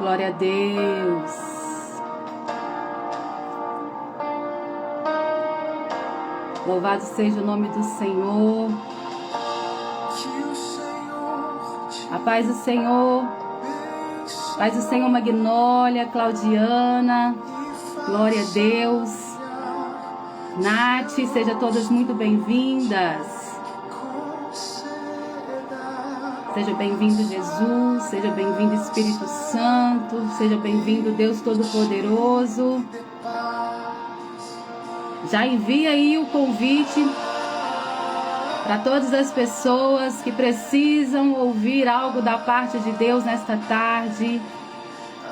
Glória a Deus. Louvado seja o nome do Senhor. A paz do Senhor. Paz do Senhor, Magnólia, Claudiana. Glória a Deus. Nath, sejam todas muito bem-vindas. Seja bem-vindo, Jesus. Seja bem-vindo, Espírito Santo. Seja bem-vindo, Deus Todo-Poderoso. Já envia aí o convite para todas as pessoas que precisam ouvir algo da parte de Deus nesta tarde.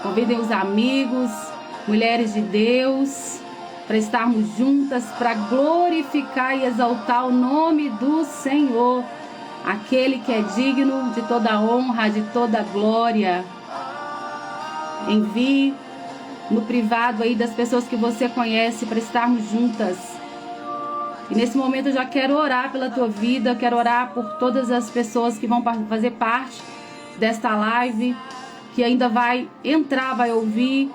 Convidem os amigos, mulheres de Deus, para estarmos juntas, para glorificar e exaltar o nome do Senhor, aquele que é digno de toda honra, de toda glória. Envie no privado aí das pessoas que você conhece para estarmos juntas. E nesse momento eu já quero orar pela tua vida, eu quero orar por todas as pessoas que vão fazer parte desta live, que ainda vai entrar, vai ouvir,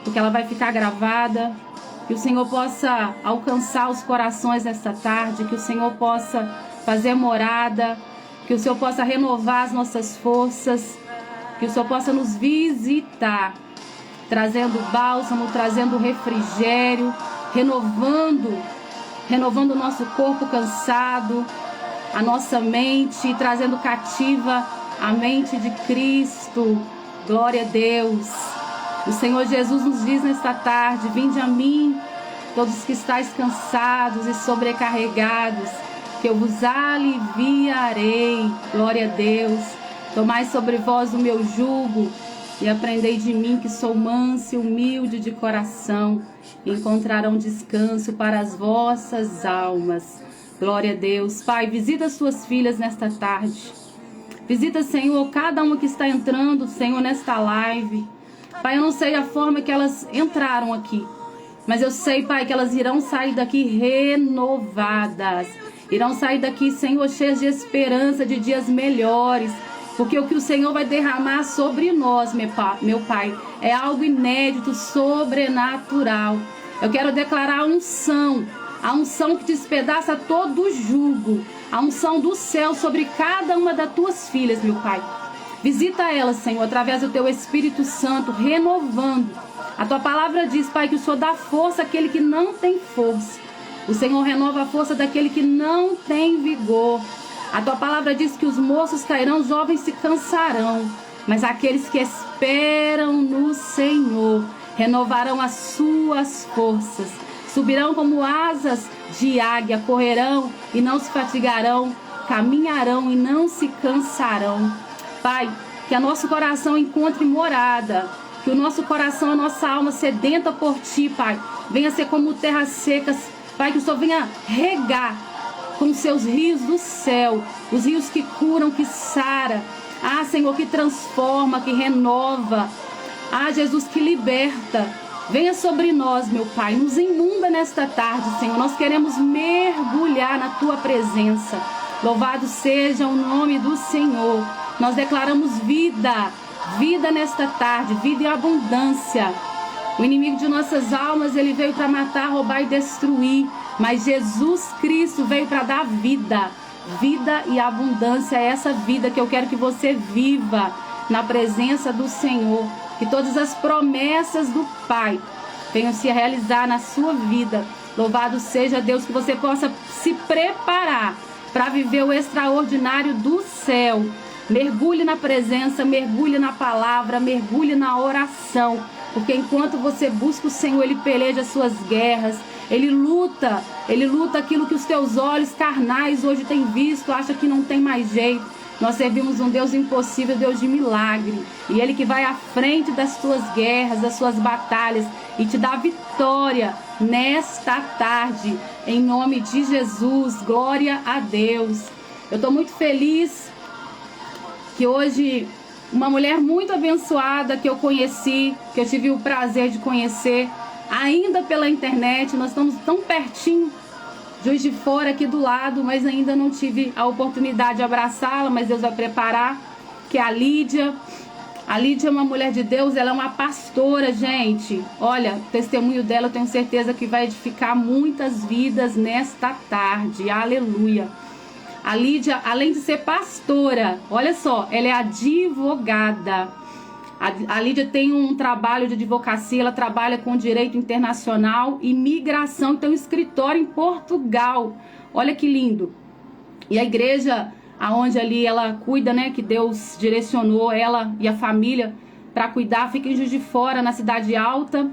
porque ela vai ficar gravada. Que o Senhor possa alcançar os corações nesta tarde, que o Senhor possa fazer morada, que o Senhor possa renovar as nossas forças, que o Senhor possa nos visitar, trazendo bálsamo, trazendo refrigério, renovando o nosso corpo cansado, a nossa mente, trazendo cativa a mente de Cristo. Glória a Deus. O Senhor Jesus nos diz nesta tarde: vinde a mim, todos que estáis cansados e sobrecarregados, que eu vos aliviarei. Glória a Deus. Tomai sobre vós o meu jugo e aprendei de mim, que sou manso e humilde de coração, e encontrarão descanso para as vossas almas. Glória a Deus. Pai, visita as tuas filhas nesta tarde. Visita, Senhor, cada uma que está entrando, Senhor, nesta live. Pai, eu não sei a forma que elas entraram aqui, mas eu sei, Pai, que elas irão sair daqui renovadas. Irão sair daqui, Senhor, cheias de esperança, de dias melhores. Porque o que o Senhor vai derramar sobre nós, meu Pai, é algo inédito, sobrenatural. Eu quero declarar a unção que despedaça todo o jugo, a unção do céu sobre cada uma das tuas filhas, meu Pai. Visita elas, Senhor, através do teu Espírito Santo, renovando. A tua palavra diz, Pai, que o Senhor dá força àquele que não tem força. O Senhor renova a força daquele que não tem vigor. A tua palavra diz que os moços cairão, os jovens se cansarão, mas aqueles que esperam no Senhor renovarão as suas forças. Subirão como asas de águia, correrão e não se fatigarão, caminharão e não se cansarão. Pai, que o nosso coração encontre morada, que o nosso coração, a nossa alma sedenta por Ti, Pai, venha ser como terras secas. Pai, que o Senhor venha regar com os seus rios do céu, os rios que curam, que sara. Ah, Senhor, que transforma, que renova. Ah, Jesus, que liberta. Venha sobre nós, meu Pai, nos inunda nesta tarde, Senhor. Nós queremos mergulhar na Tua presença. Louvado seja o nome do Senhor. Nós declaramos vida, vida nesta tarde, vida e abundância. O inimigo de nossas almas, ele veio para matar, roubar e destruir. Mas Jesus Cristo veio para dar vida. Vida e abundância é essa vida que eu quero que você viva na presença do Senhor. Que todas as promessas do Pai venham se realizar na sua vida. Louvado seja Deus, que você possa se preparar para viver o extraordinário do céu. Mergulhe na presença, mergulhe na palavra, mergulhe na oração. Porque enquanto você busca o Senhor, Ele peleja as suas guerras. Ele luta aquilo que os teus olhos carnais hoje têm visto, acha que não tem mais jeito. Nós servimos um Deus impossível, Deus de milagre. E Ele que vai à frente das tuas guerras, das suas batalhas e te dá vitória nesta tarde. Em nome de Jesus, glória a Deus. Eu estou muito feliz que hoje uma mulher muito abençoada que eu conheci, que eu tive o prazer de conhecer, ainda pela internet, nós estamos tão pertinho, Juiz de Fora aqui do lado, mas ainda não tive a oportunidade de abraçá-la, mas Deus vai preparar, que é a Lídia. A Lídia é uma mulher de Deus, ela é uma pastora, gente. Olha, o testemunho dela eu tenho certeza que vai edificar muitas vidas nesta tarde. Aleluia. A Lídia, além de ser pastora, olha só, ela é advogada. A Lídia tem um trabalho de advocacia, ela trabalha com direito internacional e migração, tem um escritório em Portugal. Olha que lindo. E a igreja aonde ali ela cuida, né, que Deus direcionou ela e a família para cuidar, fica em Juiz de Fora, na Cidade Alta.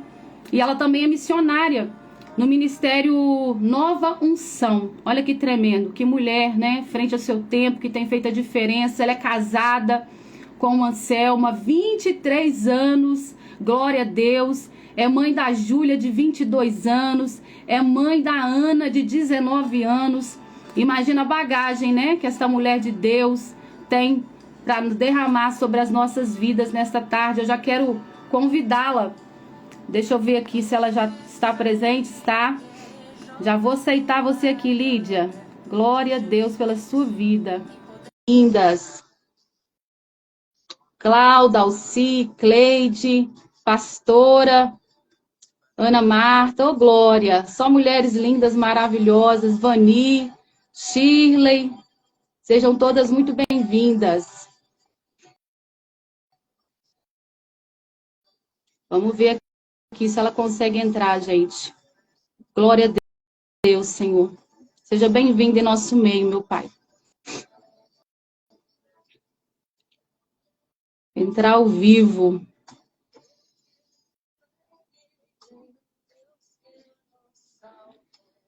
E ela também é missionária no ministério Nova Unção. Olha que tremendo, que mulher, né, frente ao seu tempo, que tem feito a diferença. Ela é casada com o Anselma, 23 anos, glória a Deus. É mãe da Júlia, de 22 anos. É mãe da Ana, de 19 anos. Imagina a bagagem, né, que essa mulher de Deus tem para derramar sobre as nossas vidas nesta tarde. Eu já quero convidá-la. Deixa eu ver aqui se ela já está presente, está? Já vou aceitar você aqui, Lídia. Glória a Deus pela sua vida. Lindas. Cláudia, Alci, Cleide, pastora, Ana Marta, ô Glória. Só mulheres lindas, maravilhosas. Vani, Shirley. Sejam todas muito bem-vindas. Vamos ver aqui se ela consegue entrar, gente. Glória a Deus, Senhor. Seja bem-vinda em nosso meio, meu Pai. Entrar ao vivo.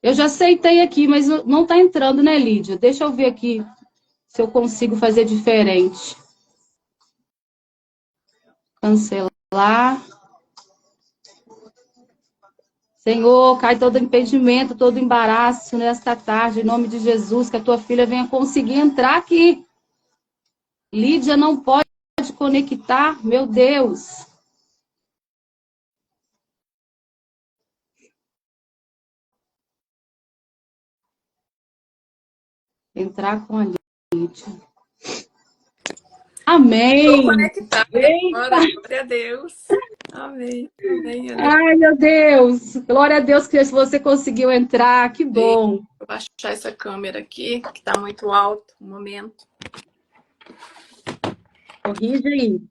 Eu já aceitei aqui, mas não está entrando, né, Lídia? Deixa eu ver aqui se eu consigo fazer diferente. Cancelar. Senhor, cai todo impedimento, todo embaraço nesta tarde, em nome de Jesus, que a tua filha venha conseguir entrar aqui. Lídia não pode conectar, meu Deus. Entrar com a Lídia. Amém. Estou conectada agora, glória a Deus. Amém. Amém. Ai, meu Deus. Glória a Deus que você conseguiu entrar. Que bom. Vou baixar essa câmera aqui, que está muito alto no momento. Corrige aí.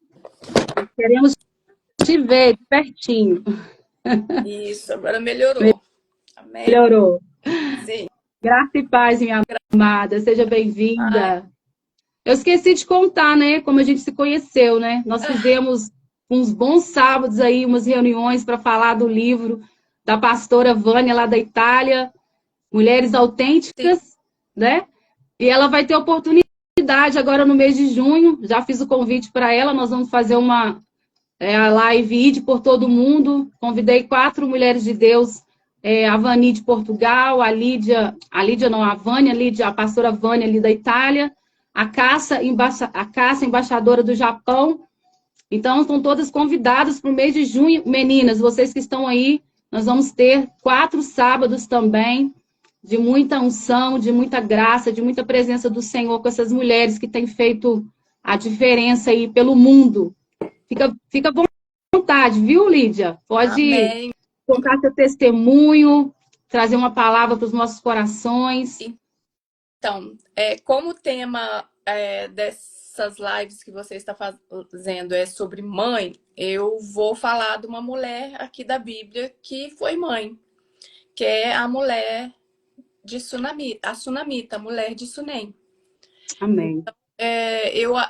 Queremos te ver de pertinho. Isso, agora melhorou. Amém. Melhorou. Sim. Graça e paz, minha amada. Seja bem-vinda. Eu esqueci de contar, né? Como a gente se conheceu, né? Nós fizemos uns bons sábados aí, umas reuniões para falar do livro da pastora Vânia, lá da Itália, Mulheres Autênticas, né? E ela vai ter oportunidade agora no mês de junho. Já fiz o convite para ela. Nós vamos fazer uma live por todo mundo. Convidei 4 mulheres de Deus. A Vani de Portugal, a Vânia, a pastora Vânia ali da Itália, a Cássia, embaixadora do Japão. Então, estão todas convidadas para o mês de junho. Meninas, vocês que estão aí, nós vamos ter 4 sábados também, de muita unção, de muita graça, de muita presença do Senhor com essas mulheres que têm feito a diferença aí pelo mundo. Fica à vontade, viu, Lídia? Pode contar seu testemunho, trazer uma palavra para os nossos corações. Então, como o tema dessas lives que você está fazendo é sobre mãe, eu vou falar de uma mulher aqui da Bíblia que foi mãe, que é a mulher de Sunamita, a mulher de Sunem. Amém. Então,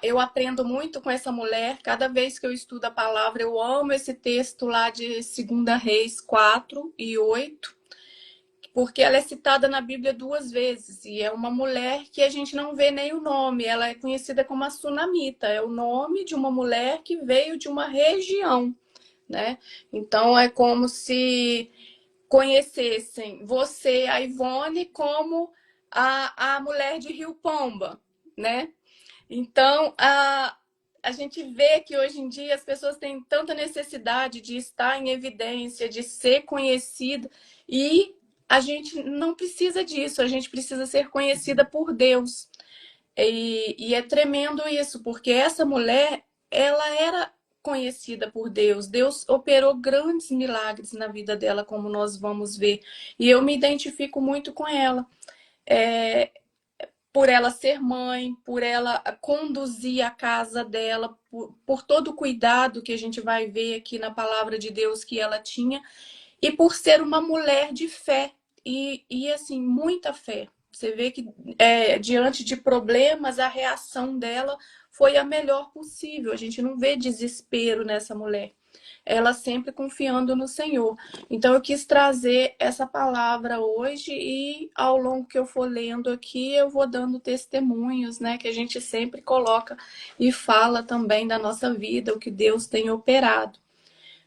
eu aprendo muito com essa mulher. Cada vez que eu estudo a palavra, eu amo esse texto lá de 2 Reis 4 e 8, porque ela é citada na Bíblia 2 vezes. E é uma mulher que a gente não vê nem o nome. Ela é conhecida como a Sunamita. É o nome de uma mulher que veio de uma região, né? Então, é como se conhecessem você, a Ivone, como a mulher de Rio Pomba, né? Então, a gente vê que hoje em dia as pessoas têm tanta necessidade de estar em evidência, de ser conhecida, e a gente não precisa disso, a gente precisa ser conhecida por Deus. E é tremendo isso, porque essa mulher, ela era conhecida por Deus. Deus operou grandes milagres na vida dela, como nós vamos ver. E eu me identifico muito com ela. Por ela ser mãe, por ela conduzir a casa dela, por todo o cuidado que a gente vai ver aqui na palavra de Deus que ela tinha, e por ser uma mulher de fé, e assim, muita fé. Você vê que diante de problemas, a reação dela foi a melhor possível. A gente não vê desespero nessa mulher. Ela sempre confiando no Senhor. Então, eu quis trazer essa palavra hoje e ao longo que eu for lendo aqui, eu vou dando testemunhos, né? Que a gente sempre coloca e fala também da nossa vida, o que Deus tem operado.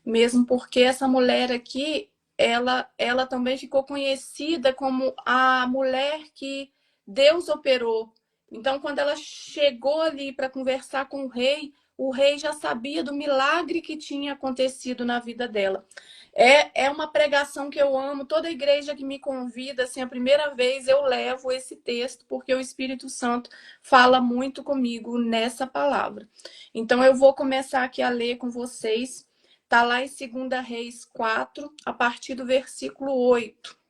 Mesmo porque essa mulher aqui, ela também ficou conhecida como a mulher que Deus operou. Então, quando ela chegou ali para conversar com o rei já sabia do milagre que tinha acontecido na vida dela. É uma pregação que eu amo. Toda igreja que me convida, assim, a primeira vez eu levo esse texto, porque o Espírito Santo fala muito comigo nessa palavra. Então, eu vou começar aqui a ler com vocês. Está lá em 2 Reis 4, a partir do versículo 8.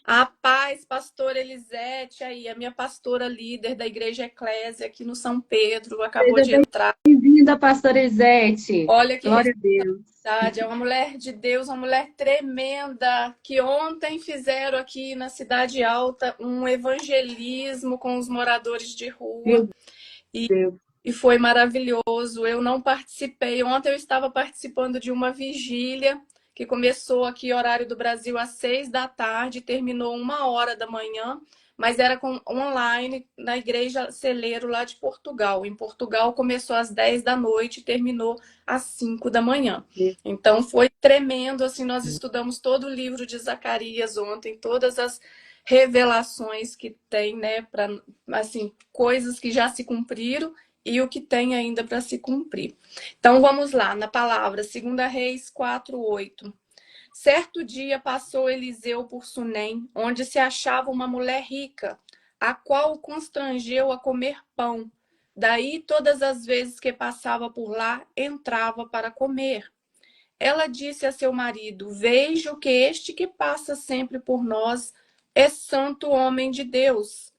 A paz, pastora Elisete, aí, a minha pastora líder da Igreja Eclésia aqui no São Pedro, acabou Seja de entrar. bem-vinda, pastora Elisete. Olha que Glória a Deus. responsabilidade, é uma mulher de Deus, uma mulher tremenda, que ontem fizeram aqui na Cidade Alta um evangelismo com os moradores de rua. Meu Deus. E foi maravilhoso. Eu não participei. Ontem eu estava participando de uma vigília que começou aqui, horário do Brasil, às 6 da tarde, terminou 1 hora da manhã, mas era online na Igreja Celeiro, lá de Portugal. Em Portugal começou às 10 da noite e terminou às 5 da manhã. Então foi tremendo, assim, nós estudamos todo o livro de Zacarias ontem, todas as revelações que tem, né, para assim, coisas que já se cumpriram e o que tem ainda para se cumprir. Então vamos lá, na palavra, 2 Reis 4:8. Certo dia passou Eliseu por Sunem, onde se achava uma mulher rica, a qual o constrangeu a comer pão. Daí, todas as vezes que passava por lá, entrava para comer. Ela disse a seu marido: Vejo que este que passa sempre por nós é santo homem de Deus.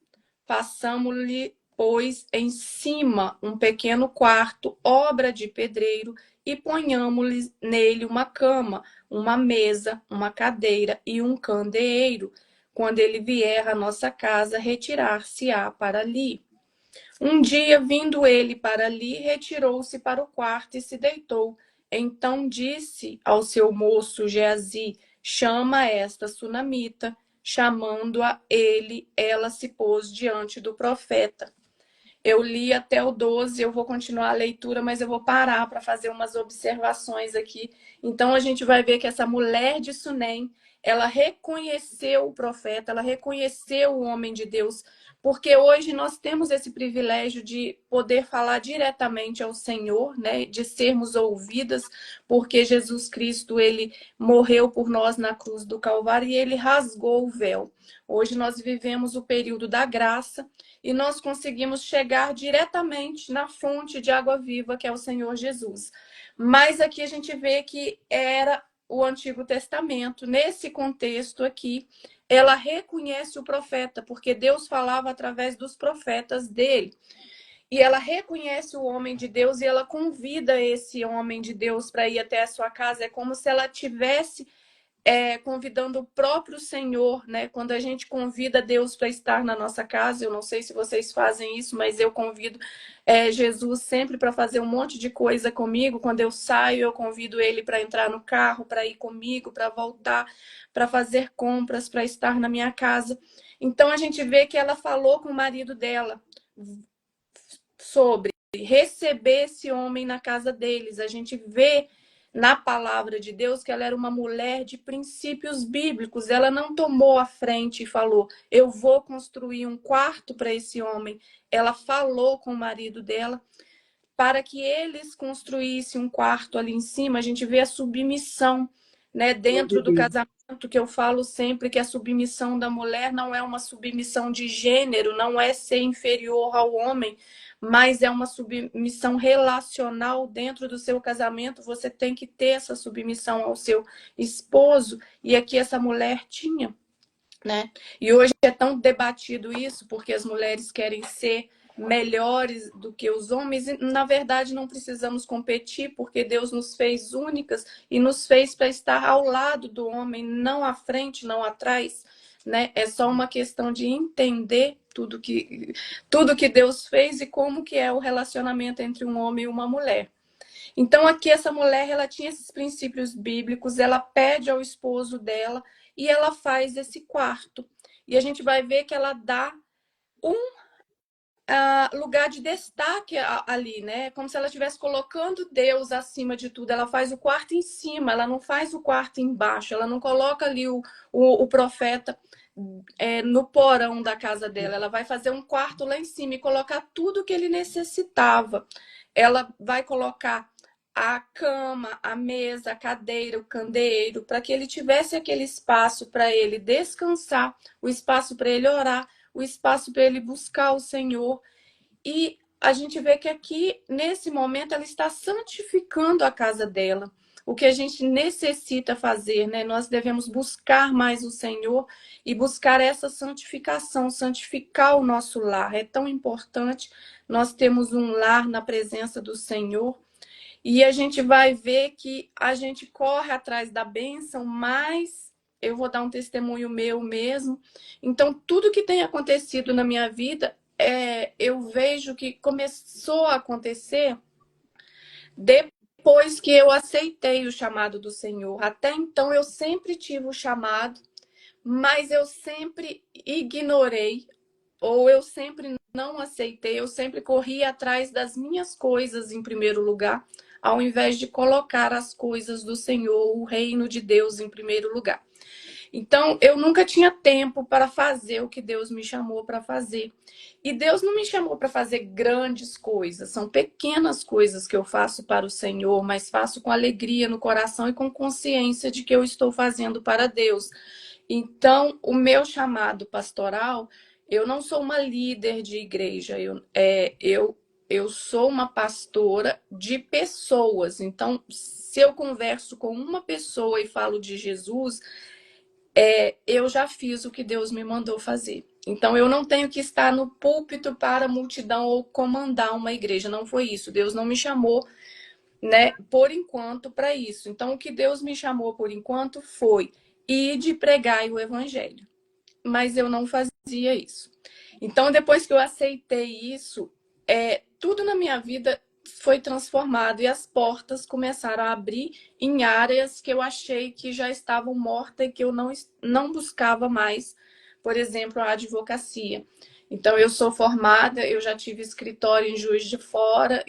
Façamo-lhe, pois, em cima um pequeno quarto, obra de pedreiro, e ponhamo-lhe nele uma cama, uma mesa, uma cadeira e um candeeiro. Quando ele vier à nossa casa, retirar-se-á para ali. Um dia, vindo ele para ali, retirou-se para o quarto e se deitou. Então disse ao seu moço Geazi: Chama esta sunamita. Chamando-a ele, ela se pôs diante do profeta. Eu li até o 12, eu vou continuar a leitura, mas eu vou parar para fazer umas observações aqui. Então a gente vai ver que essa mulher de Sunem, ela reconheceu o profeta, ela reconheceu o homem de Deus, porque hoje nós temos esse privilégio de poder falar diretamente ao Senhor, né, de sermos ouvidas, porque Jesus Cristo, ele morreu por nós na cruz do Calvário e ele rasgou o véu. Hoje nós vivemos o período da graça e nós conseguimos chegar diretamente na fonte de água viva, que é o Senhor Jesus. Mas aqui a gente vê que era o Antigo Testamento. Nesse contexto aqui, ela reconhece o profeta, porque Deus falava através dos profetas dele. E ela reconhece o homem de Deus e ela convida esse homem de Deus para ir até a sua casa. É como se ela tivesse convidando o próprio Senhor, né? Quando a gente convida Deus para estar na nossa casa, eu não sei se vocês fazem isso, mas eu convido Jesus sempre para fazer um monte de coisa comigo. Quando eu saio, eu convido ele para entrar no carro, para ir comigo, para voltar, para fazer compras, para estar na minha casa. Então a gente vê que ela falou com o marido dela sobre receber esse homem na casa deles. A gente vê na palavra de Deus que ela era uma mulher de princípios bíblicos. Ela não tomou a frente e falou: eu vou construir um quarto para esse homem. Ela falou com o marido dela para que eles construíssem um quarto ali em cima. A gente vê a submissão, né, dentro do casamento, que eu falo sempre que a submissão da mulher não é uma submissão de gênero, não é ser inferior ao homem, mas é uma submissão relacional dentro do seu casamento. Você tem que ter essa submissão ao seu esposo, e aqui essa mulher tinha, né? E hoje é tão debatido isso, porque as mulheres querem ser melhores do que os homens, e na verdade não precisamos competir, porque Deus nos fez únicas e nos fez para estar ao lado do homem, não à frente, não atrás, né? É só uma questão de entender tudo que Deus fez e como que é o relacionamento entre um homem e uma mulher. Então aqui essa mulher, ela tinha esses princípios bíblicos, ela pede ao esposo dela e ela faz esse quarto. E a gente vai ver que ela dá um lugar de destaque ali, né? Como se ela estivesse colocando Deus acima de tudo. Ela faz o quarto em cima, ela não faz o quarto embaixo, ela não coloca ali o profeta no porão da casa dela. Ela vai fazer um quarto lá em cima e colocar tudo que ele necessitava. Ela vai colocar a cama, a mesa, a cadeira, o candeeiro, para que ele tivesse aquele espaço para ele descansar, o espaço para ele orar, o espaço para ele buscar o Senhor. E a gente vê que aqui, nesse momento, ela está santificando a casa dela. O que a gente necessita fazer, né? Nós devemos buscar mais o Senhor e buscar essa santificação, santificar o nosso lar. É tão importante nós termos um lar na presença do Senhor. E a gente vai ver que a gente corre atrás da bênção, mas eu vou dar um testemunho meu mesmo. Então, tudo que tem acontecido na minha vida, eu vejo que começou a acontecer depois que eu aceitei o chamado do Senhor. Até então, eu sempre tive o chamado, mas eu sempre ignorei, ou eu sempre não aceitei, eu sempre corri atrás das minhas coisas em primeiro lugar, ao invés de colocar as coisas do Senhor, o reino de Deus em primeiro lugar. Então, eu nunca tinha tempo para fazer o que Deus me chamou para fazer. E Deus não me chamou para fazer grandes coisas, são pequenas coisas que eu faço para o Senhor, mas faço com alegria no coração e com consciência de que eu estou fazendo para Deus. Então, o meu chamado pastoral, eu não sou uma líder de igreja, eu sou uma pastora de pessoas. Então, se eu converso com uma pessoa e falo de Jesus, eu já fiz o que Deus me mandou fazer. Então, eu não tenho que estar no púlpito para a multidão ou comandar uma igreja. Não foi isso. Deus não me chamou, né, por enquanto, para isso. Então, o que Deus me chamou por enquanto foi ir de pregar o evangelho. Mas eu não fazia isso. Então, depois que eu aceitei isso, tudo na minha vida foi transformado e as portas começaram a abrir em áreas que eu achei que já estavam mortas e que eu não buscava mais, por exemplo, a advocacia. Então, eu sou formada, eu já tive escritório em Juiz de Fora,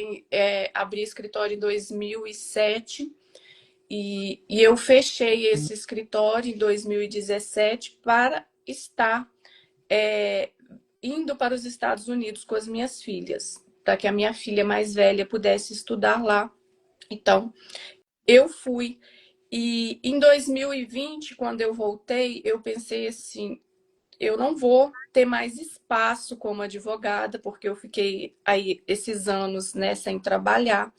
abri escritório em 2007 e eu fechei esse escritório em 2017 para estar indo para os Estados Unidos com as minhas filhas, para que a minha filha mais velha pudesse estudar lá. Então, eu fui. E em 2020, quando eu voltei, eu pensei assim, eu não vou ter mais espaço como advogada, porque eu fiquei aí esses anos, né, sem trabalhar.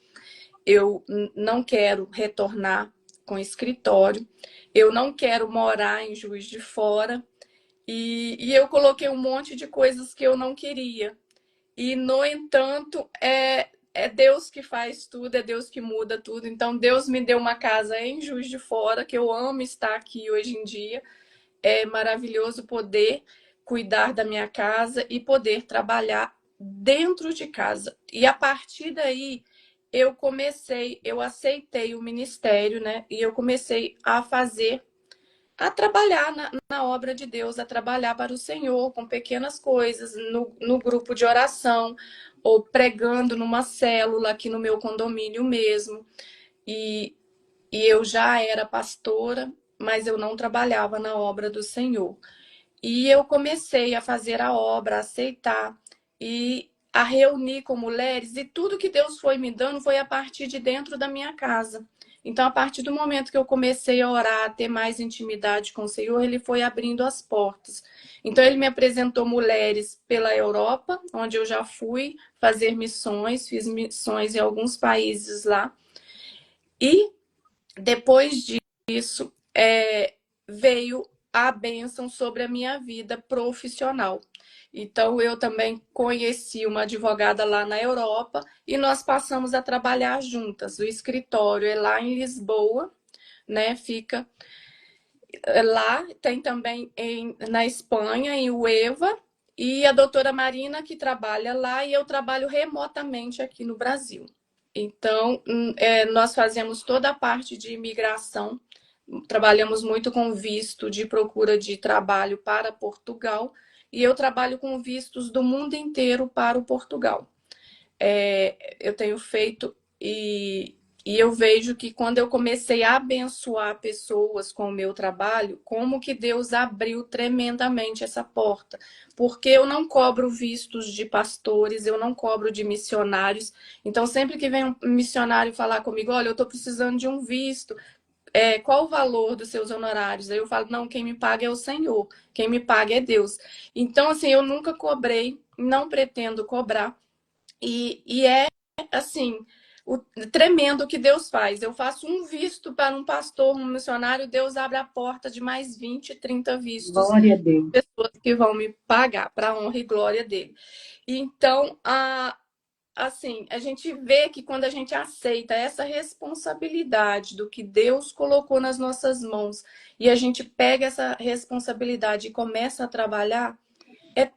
Eu não quero retornar com escritório. Eu não quero morar em Juiz de Fora. E eu coloquei um monte de coisas que eu não queria. E, no entanto, é Deus que faz tudo, é Deus que muda tudo. Então, Deus me deu uma casa em Juiz de Fora, que eu amo estar aqui hoje em dia. É maravilhoso poder cuidar da minha casa e poder trabalhar dentro de casa. E a partir daí, eu aceitei o ministério, né? E eu comecei a trabalhar na obra de Deus, a trabalhar para o Senhor com pequenas coisas, no grupo de oração, ou pregando numa célula aqui no meu condomínio mesmo. E eu já era pastora, mas eu não trabalhava na obra do Senhor. E eu comecei a fazer a obra, a aceitar e a reunir com mulheres, e tudo que Deus foi me dando foi a partir de dentro da minha casa. Então, a partir do momento que eu comecei a orar, a ter mais intimidade com o Senhor, Ele foi abrindo as portas. Então, ele me apresentou mulheres pela Europa, onde eu já fui fazer missões, fiz missões em alguns países lá. E depois disso, veio a bênção sobre a minha vida profissional. Então, eu também conheci uma advogada lá na Europa e nós passamos a trabalhar juntas. O escritório é lá em Lisboa, né? Fica lá, tem também na Espanha, em Ueva, e a doutora Marina, que trabalha lá, e eu trabalho remotamente aqui no Brasil. Então, nós fazemos toda a parte de imigração, trabalhamos muito com visto de procura de trabalho para Portugal, e eu trabalho com vistos do mundo inteiro para o Portugal. Eu tenho feito e eu vejo que quando eu comecei a abençoar pessoas com o meu trabalho, como que Deus abriu tremendamente essa porta. Porque eu não cobro vistos de pastores, eu não cobro de missionários. Então, sempre que vem um missionário falar comigo, olha, eu estou precisando de um visto, qual o valor dos seus honorários? Aí eu falo, não, quem me paga é o Senhor, quem me paga é Deus. Então, assim, eu nunca cobrei, não pretendo cobrar. E é assim, o tremendo que Deus faz. Eu faço um visto para um pastor, um missionário, Deus abre a porta de mais 20, 30 vistos, Glória a Deus. pessoas que vão me pagar para a honra e glória dele. Então, assim, a gente vê que quando a gente aceita essa responsabilidade do que Deus colocou nas nossas mãos e a gente pega essa responsabilidade e começa a trabalhar,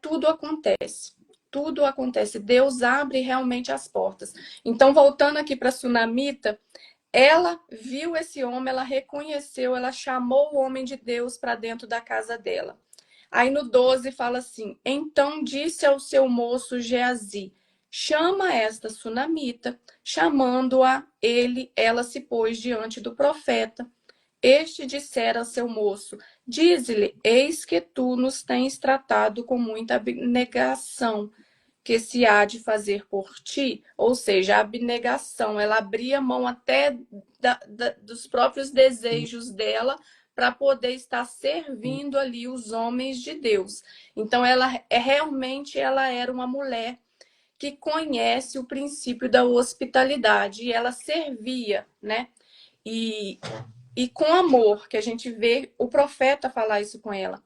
tudo acontece. Tudo acontece. Deus abre realmente as portas. Então, voltando aqui para a Sunamita, ela viu esse homem, ela reconheceu, ela chamou o homem de Deus para dentro da casa dela. Aí no 12 fala assim: então disse ao seu moço Geazi: chama esta Sunamita. Chamando-a ele, ela se pôs diante do profeta. Este dissera a seu moço: dize-lhe, eis que tu nos tens tratado com muita abnegação, que se há de fazer por ti. Ou seja, a abnegação, ela abria mão até dos próprios desejos dela para poder estar servindo ali os homens de Deus. Então, realmente ela era uma mulher que conhece o princípio da hospitalidade e ela servia, né? E com amor, que a gente vê o profeta falar isso com ela.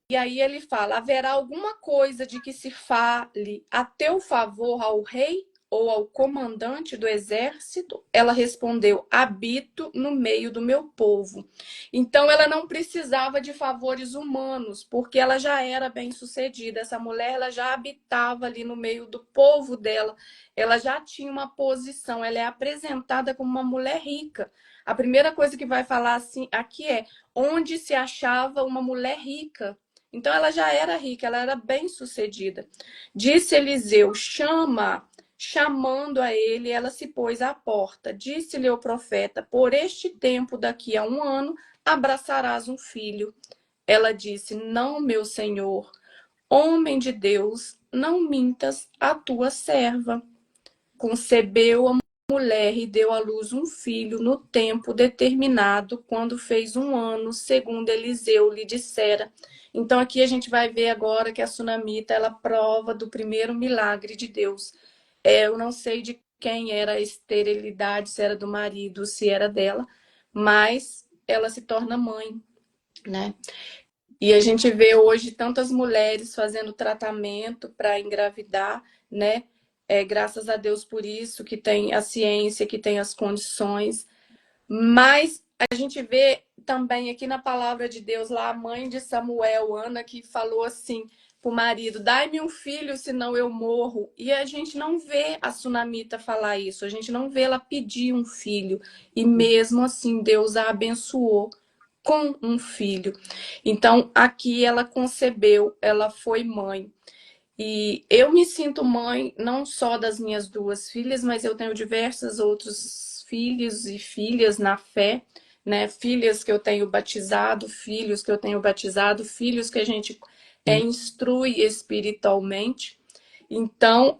E aí ele fala: haverá alguma coisa de que se fale a teu favor ao rei ou ao comandante do exército? Ela respondeu: habito no meio do meu povo. Então ela não precisava de favores humanos, porque ela já era bem-sucedida. Essa mulher, ela já habitava ali no meio do povo dela. Ela já tinha uma posição, ela é apresentada como uma mulher rica. A primeira coisa que vai falar assim aqui é: onde se achava uma mulher rica. Então ela já era rica, ela era bem-sucedida. Disse Eliseu: chama. Chamando a ele, ela se pôs à porta. Disse-lhe o profeta: por este tempo, daqui a 1 ano, abraçarás um filho. Ela disse: não, meu senhor, homem de Deus, não mintas a tua serva. Concebeu a mulher e deu à luz um filho no tempo determinado, quando fez 1 ano, segundo Eliseu lhe dissera. Então aqui a gente vai ver agora que a Sunamita, ela prova do primeiro milagre de Deus. Eu não sei de quem era a esterilidade, se era do marido, se era dela, mas ela se torna mãe, né? E a gente vê hoje tantas mulheres fazendo tratamento para engravidar, né? Graças a Deus por isso, que tem a ciência, que tem as condições. Mas a gente vê também aqui na palavra de Deus, lá a mãe de Samuel, Ana, que falou assim para o marido: dai-me um filho, senão eu morro. E a gente não vê a Sunamita falar isso, a gente não vê ela pedir um filho. E mesmo assim, Deus a abençoou com um filho. Então, aqui ela concebeu, ela foi mãe. E eu me sinto mãe não só das minhas 2 filhas, mas eu tenho diversos outros filhos e filhas na fé, né? Filhas que eu tenho batizado, filhos que eu tenho batizado, filhos que a gente instrui espiritualmente. Então,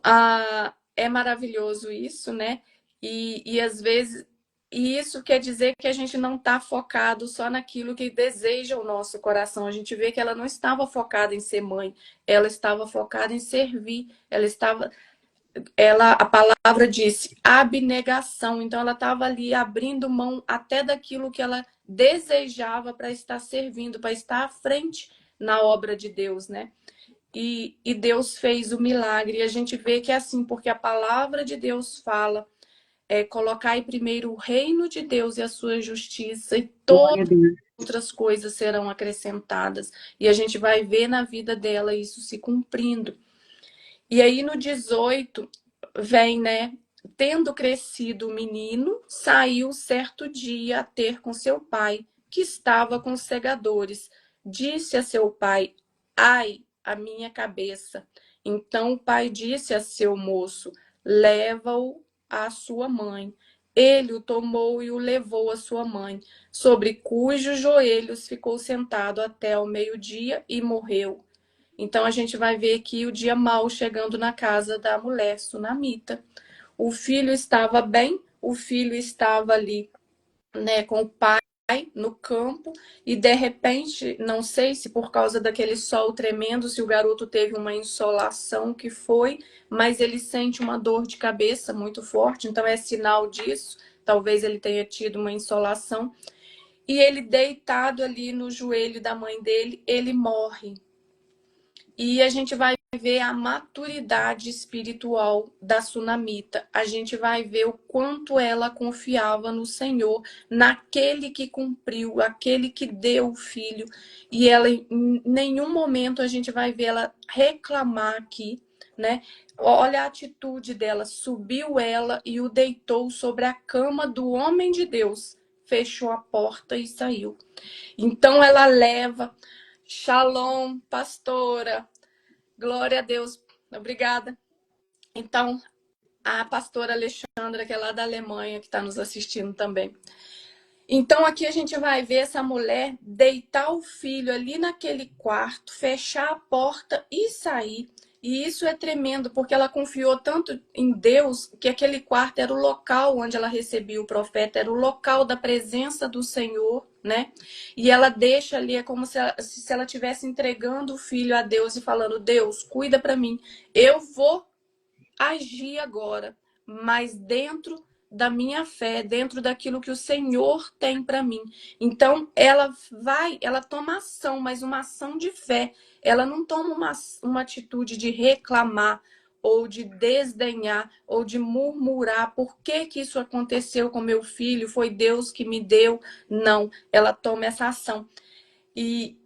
é maravilhoso isso, né? E às vezes E isso quer dizer que a gente não está focado só naquilo que deseja o nosso coração. A gente vê que ela não estava focada em ser mãe, ela estava focada em servir. A palavra disse abnegação. Então ela estava ali abrindo mão até daquilo que ela desejava para estar servindo, para estar à frente na obra de Deus, né? E Deus fez o milagre. E a gente vê que é assim, porque a palavra de Deus fala. Colocai primeiro o reino de Deus e a sua justiça, e Glória todas a Deus. as outras coisas serão acrescentadas. E a gente vai ver na vida dela isso se cumprindo. E aí no 18 vem, né? Tendo crescido o menino, saiu certo dia a ter com seu pai, que estava com os segadores. Disse a seu pai: Ai, a minha cabeça. Então o pai disse a seu moço: Leva-o à sua mãe. Ele o tomou e o levou à sua mãe, sobre cujos joelhos ficou sentado até o meio-dia e morreu. Então a gente vai ver aqui o dia mau chegando na casa da mulher sunamita. O filho estava bem, o filho estava ali, né, com o pai no campo, e de repente, não sei se por causa daquele sol tremendo, se o garoto teve uma insolação que foi, mas ele sente uma dor de cabeça muito forte, então é sinal disso. Talvez ele tenha tido uma insolação. E ele deitado ali no joelho da mãe dele, ele morre. E a gente vai ver a maturidade espiritual da sunamita. A gente vai ver o quanto ela confiava no Senhor, naquele que cumpriu, aquele que deu o filho. E ela, em nenhum momento, a gente vai ver ela reclamar aqui, né? Olha a atitude dela. Subiu ela e o deitou sobre a cama do homem de Deus. Fechou a porta e saiu. Então ela leva. Shalom, pastora. Glória a Deus. Obrigada. Então, a pastora Alexandra, que é lá da Alemanha, que está nos assistindo também. Então, aqui a gente vai ver essa mulher deitar o filho ali naquele quarto, fechar a porta e sair. E isso é tremendo, porque ela confiou tanto em Deus que aquele quarto era o local onde ela recebia o profeta, era o local da presença do Senhor, né? E ela deixa ali, é como se ela estivesse entregando o filho a Deus e falando: Deus, cuida para mim. Eu vou agir agora, mas dentro da minha fé, dentro daquilo que o Senhor tem para mim. Então, ela toma ação, mas uma ação de fé. Ela não toma uma atitude de reclamar, ou de desdenhar, ou de murmurar, por que que isso aconteceu com meu filho, foi Deus que me deu. Não, ela toma essa ação. E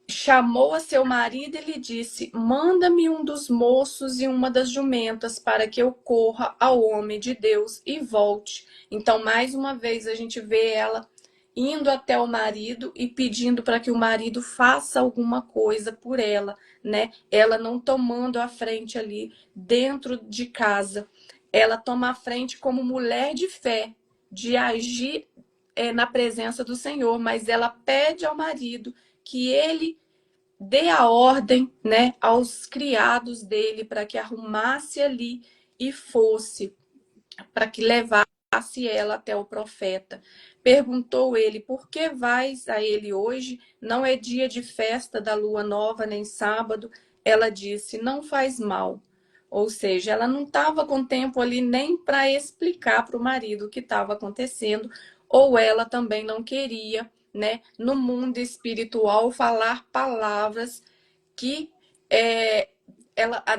chamou a seu marido e lhe disse: Manda-me um dos moços e uma das jumentas, para que eu corra ao homem de Deus e volte. Então, mais uma vez, a gente vê ela indo até o marido e pedindo para que o marido faça alguma coisa por ela, né? Ela não tomando a frente ali dentro de casa. Ela toma a frente como mulher de fé, de agir na presença do Senhor, mas ela pede ao marido que ele dê a ordem, né, aos criados dele para que arrumasse ali e fosse, para que levasse ela até o profeta. Perguntou ele: Por que vais a ele hoje? Não é dia de festa da lua nova, nem sábado. Ela disse: Não faz mal. Ou seja, ela não estava com tempo ali nem para explicar para o marido o que estava acontecendo, ou ela também não queria, né, no mundo espiritual, falar palavras que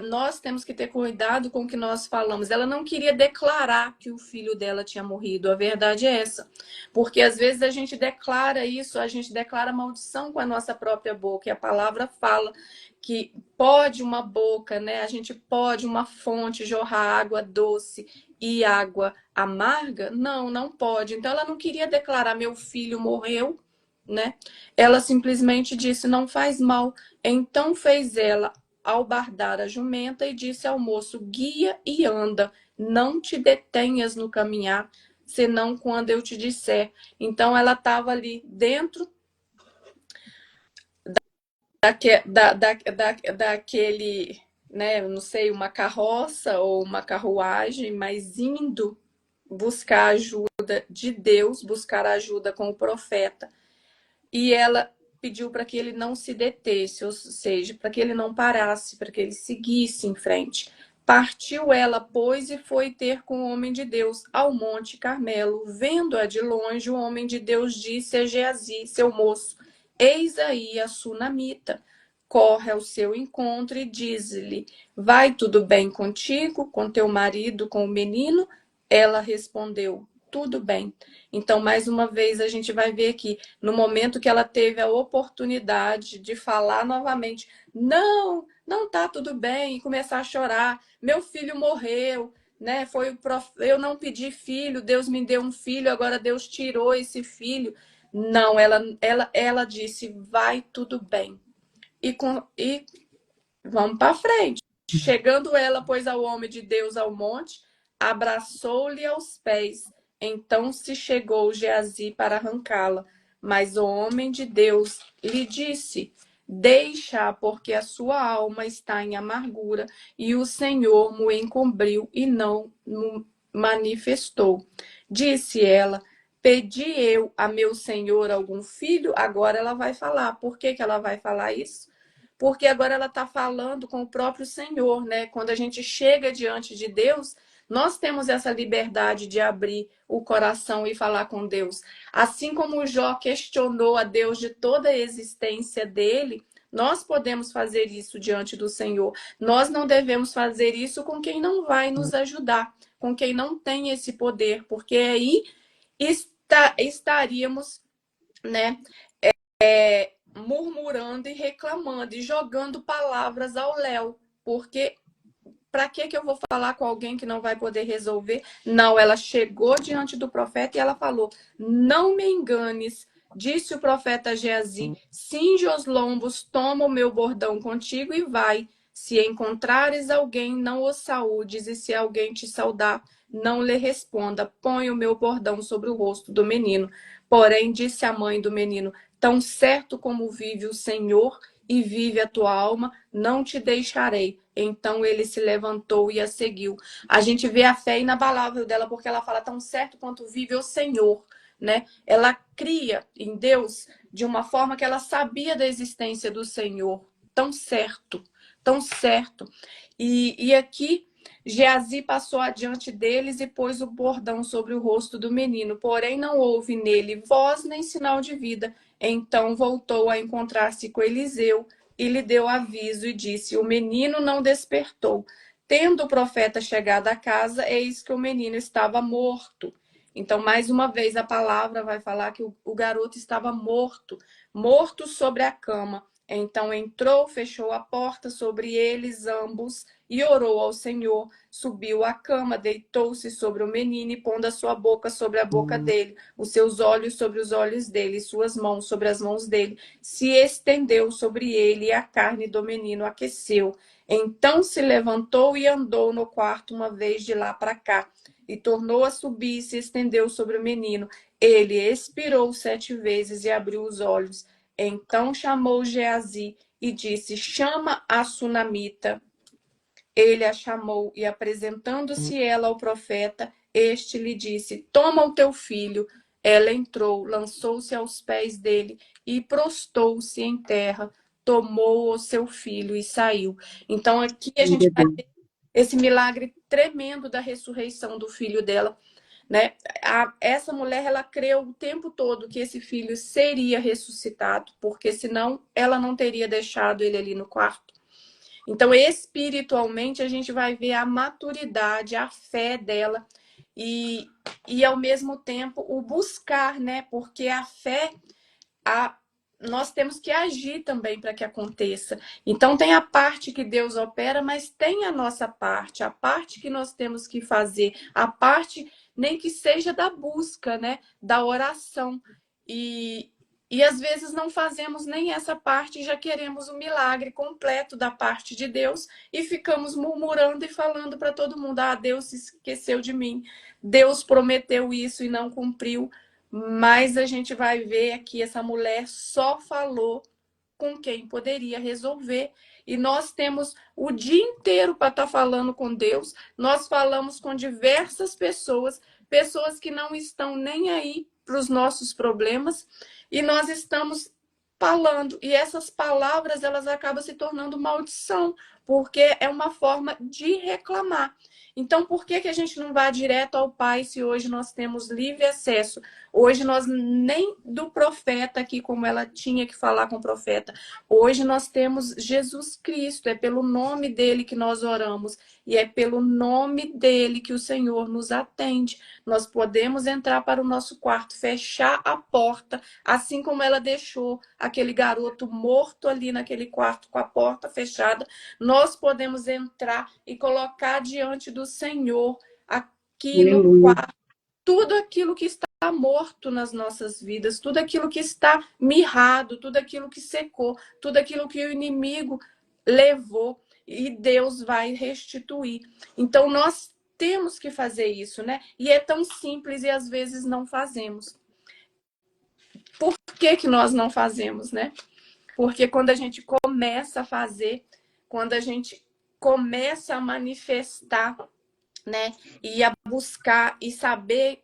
nós temos que ter cuidado com o que nós falamos. Ela não queria declarar que o filho dela tinha morrido. A verdade é essa. Porque às vezes a gente declara isso, a gente declara maldição com a nossa própria boca. E a palavra fala que pode uma boca, né? A gente pode uma fonte jorrar água doce e água amarga? Não, não pode. Então ela não queria declarar: meu filho morreu, né? Ela simplesmente disse: não faz mal. Então fez ela albardar a jumenta e disse ao moço: guia e anda, não te detenhas no caminhar, senão quando eu te disser. Então ela estava ali dentro daquele, né, não sei, uma carroça ou uma carruagem, mas indo buscar ajuda de Deus, buscar ajuda com o profeta. E ela pediu para que ele não se detesse, ou seja, para que ele não parasse, para que ele seguisse em frente. Partiu ela, pois, e foi ter com o homem de Deus ao Monte Carmelo. Vendo-a de longe, o homem de Deus disse a Geazi, seu moço: Eis aí a sunamita. Corre ao seu encontro e diz-lhe: Vai tudo bem contigo, com teu marido, com o menino? Ela respondeu: Tudo bem. Então, mais uma vez, a gente vai ver que no momento que ela teve a oportunidade de falar novamente, não, não tá tudo bem, e começar a chorar, meu filho morreu, né? Eu não pedi filho, Deus me deu um filho, agora Deus tirou esse filho. Não, ela disse, vai tudo bem. E vamos para frente. Chegando ela, pois, ao homem de Deus ao monte, abraçou-lhe aos pés. Então se chegou Geazi para arrancá-la. Mas o homem de Deus lhe disse: Deixa, porque a sua alma está em amargura, e o Senhor mo encobriu e não mo manifestou. Disse ela: Pedi eu a meu senhor algum filho? Agora ela vai falar. Por que ela vai falar isso? Porque agora ela está falando com o próprio Senhor, né? Quando a gente chega diante de Deus, nós temos essa liberdade de abrir o coração e falar com Deus. Assim como o Jó questionou a Deus de toda a existência dele, nós podemos fazer isso diante do Senhor. Nós não devemos fazer isso com quem não vai nos ajudar, com quem não tem esse poder, porque aí estaríamos, né? Murmurando e reclamando e jogando palavras ao léu, porque para que eu vou falar com alguém que não vai poder resolver? Não, ela chegou diante do profeta e ela falou: Não me enganes, disse o profeta Geazi, cinge os lombos, toma o meu bordão contigo e vai. Se encontrares alguém, não o saúdes, e se alguém te saudar, não lhe responda. Põe o meu bordão sobre o rosto do menino. Porém, disse a mãe do menino: Tão certo como vive o Senhor e vive a tua alma, não te deixarei. Então ele se levantou e a seguiu. A gente vê a fé inabalável dela, porque ela fala: tão certo quanto vive o Senhor, né? Ela cria em Deus de uma forma que ela sabia da existência do Senhor. Tão certo, tão certo. E aqui Geazi passou adiante deles e pôs o bordão sobre o rosto do menino, porém não houve nele voz nem sinal de vida. Então voltou a encontrar-se com Eliseu e lhe deu aviso e disse: O menino não despertou. Tendo o profeta chegado à casa, eis que o menino estava morto. Então, mais uma vez, a palavra vai falar que o garoto estava morto, morto sobre a cama. Então entrou, fechou a porta sobre eles ambos e orou ao Senhor. Subiu à cama, deitou-se sobre o menino e pondo a sua boca sobre a boca dele, os seus olhos sobre os olhos dele, suas mãos sobre as mãos dele, se estendeu sobre ele e a carne do menino aqueceu. Então se levantou e andou no quarto uma vez de lá para cá e tornou a subir e se estendeu sobre o menino. Ele expirou 7 vezes e abriu os olhos. Então chamou Geazi e disse: Chama a sunamita. Ele a chamou e, apresentando-se ela ao profeta, este lhe disse: Toma o teu filho. Ela entrou, lançou-se aos pés dele e prostou-se em terra, tomou o seu filho e saiu. Então, aqui a gente vai ver esse milagre tremendo da ressurreição do filho dela, né? Essa mulher, ela creu o tempo todo que esse filho seria ressuscitado, porque senão ela não teria deixado ele ali no quarto. Então, espiritualmente, a gente vai ver a maturidade, a fé dela e ao mesmo tempo, o buscar, né? Porque a fé, nós temos que agir também para que aconteça. Então, tem a parte que Deus opera, mas tem a nossa parte, a parte que nós temos que fazer, a parte, nem que seja da busca, né? Da oração. E às vezes não fazemos nem essa parte e já queremos o milagre completo da parte de Deus e ficamos murmurando e falando para todo mundo: ah, Deus se esqueceu de mim, Deus prometeu isso e não cumpriu. Mas a gente vai ver aqui, essa mulher só falou com quem poderia resolver. E nós temos o dia inteiro para estar falando com Deus. Nós falamos com diversas pessoas, pessoas que não estão nem aí para os nossos problemas, e nós estamos falando. E essas palavras, elas acabam se tornando maldição, porque é uma forma de reclamar. Então, por que a gente não vai direto ao Pai se hoje nós temos livre acesso? Hoje nós nem do profeta aqui, como ela tinha que falar com o profeta. Hoje nós temos Jesus Cristo, é pelo nome dele que nós oramos. E é pelo nome dele que o Senhor nos atende. Nós podemos entrar para o nosso quarto, fechar a porta, assim como ela deixou aquele garoto morto ali naquele quarto com a porta fechada. Nós podemos entrar e colocar diante do Senhor aqui no Aleluia. quarto tudo aquilo que está morto nas nossas vidas, tudo aquilo que está mirrado, tudo aquilo que secou, tudo aquilo que o inimigo levou, e Deus vai restituir. Então nós temos que fazer isso, né? E é tão simples e às vezes não fazemos. Por que nós não fazemos, né? Porque quando a gente começa a fazer, quando a gente começa a manifestar, né? E a buscar e saber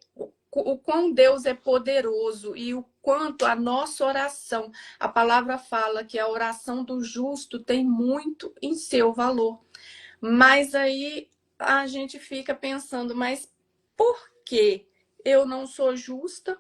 o quão Deus é poderoso e o quanto a nossa oração, a palavra fala que a oração do justo tem muito em seu valor. Mas aí a gente fica pensando, mas por que eu não sou justa?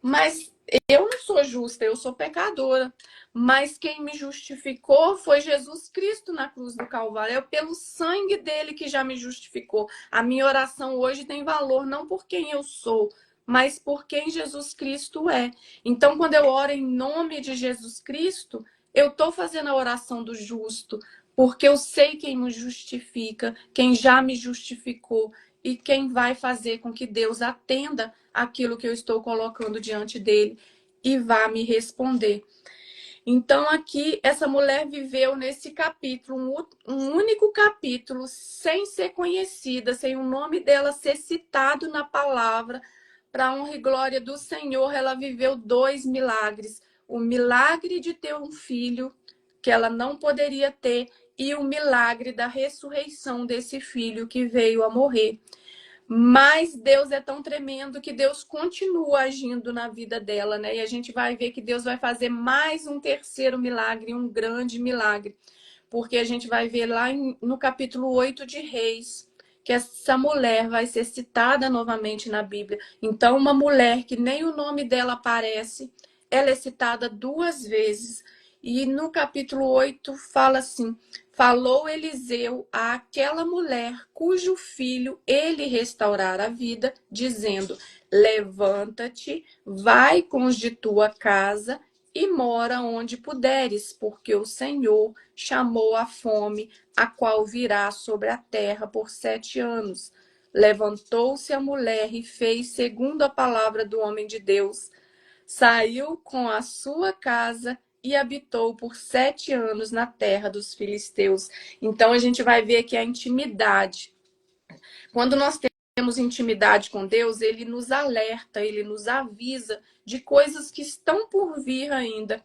Mas eu não sou justa, eu sou pecadora. Mas quem me justificou foi Jesus Cristo na cruz do Calvário. É pelo sangue dele que já me justificou. A minha oração hoje tem valor não por quem eu sou, mas por quem Jesus Cristo é. Então, quando eu oro em nome de Jesus Cristo, eu estou fazendo a oração do justo, porque eu sei quem me justifica, quem já me justificou e quem vai fazer com que Deus atenda aquilo que eu estou colocando diante dele e vá me responder. Então, aqui, essa mulher viveu nesse capítulo, um único capítulo, sem ser conhecida, sem o nome dela ser citado na palavra, para a honra e glória do Senhor. Ela viveu 2 milagres. O milagre de ter um filho, que ela não poderia ter, e o milagre da ressurreição desse filho que veio a morrer. Mas Deus é tão tremendo que Deus continua agindo na vida dela, né? E a gente vai ver que Deus vai fazer mais um terceiro milagre, um grande milagre. Porque a gente vai ver lá no capítulo 8 de Reis, que essa mulher vai ser citada novamente na Bíblia. Então, uma mulher que nem o nome dela aparece, ela é citada 2 vezes. E no capítulo 8 fala assim: falou Eliseu àquela mulher cujo filho ele restaurara a vida, dizendo: levanta-te, vai com os de tua casa e mora onde puderes, porque o Senhor chamou a fome, a qual virá sobre a terra por 7 anos. Levantou-se a mulher e fez segundo a palavra do homem de Deus. Saiu com a sua casa e habitou por 7 anos na terra dos filisteus. Então a gente vai ver que a intimidade, quando nós temos intimidade com Deus, ele nos alerta, ele nos avisa de coisas que estão por vir ainda.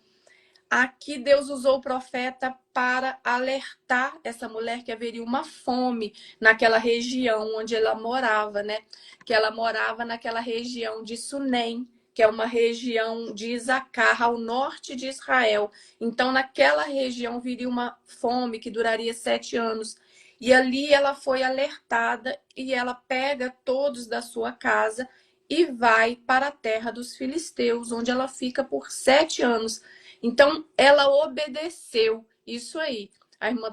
Aqui Deus usou o profeta para alertar essa mulher que haveria uma fome naquela região onde ela morava, né? Que ela morava naquela região de Sunem, que é uma região de Isacar, ao norte de Israel. Então, naquela região viria uma fome que duraria 7 anos. E ali ela foi alertada e ela pega todos da sua casa e vai para a terra dos filisteus, onde ela fica por 7 anos. Então, ela obedeceu. Isso aí. A irmã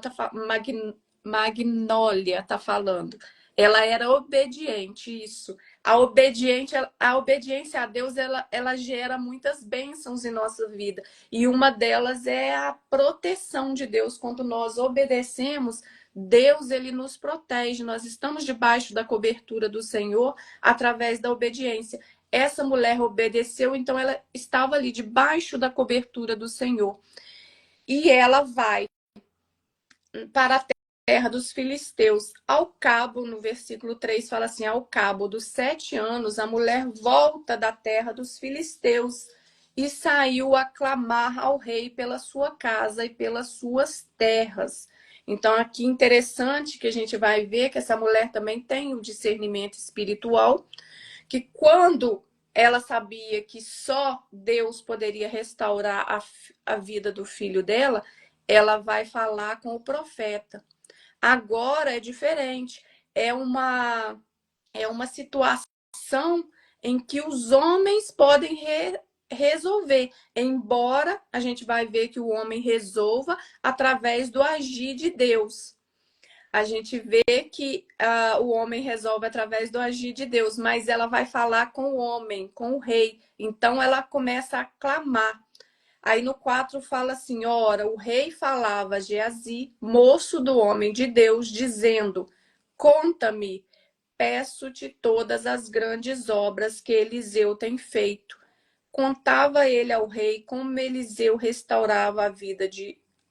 Magnólia está falando. Ela era obediente, isso. A obediência a Deus, ela gera muitas bênçãos em nossa vida. E uma delas é a proteção de Deus. Quando nós obedecemos, Deus, ele nos protege. Nós estamos debaixo da cobertura do Senhor através da obediência. Essa mulher obedeceu, então ela estava ali debaixo da cobertura do Senhor. E ela vai para a terra dos filisteus. Ao cabo, no versículo 3 fala assim: ao cabo dos 7 anos, a mulher volta da terra dos filisteus e saiu a clamar ao rei pela sua casa e pelas suas terras. Então, aqui interessante que a gente vai ver que essa mulher também tem o discernimento espiritual, que quando ela sabia que só Deus poderia restaurar a vida do filho dela, ela vai falar com o profeta. Agora é diferente. É uma situação em que os homens podem resolver, embora a gente vai ver que o homem resolva através do agir de Deus. A gente vê que o homem resolve através do agir de Deus, mas ela vai falar com o homem, com o rei. Então ela começa a clamar. Aí no 4 fala assim: ora, o rei falava a Geazi, moço do homem de Deus, dizendo: conta-me, peço-te todas as grandes obras que Eliseu tem feito. Contava ele ao rei como Eliseu restaurava a vida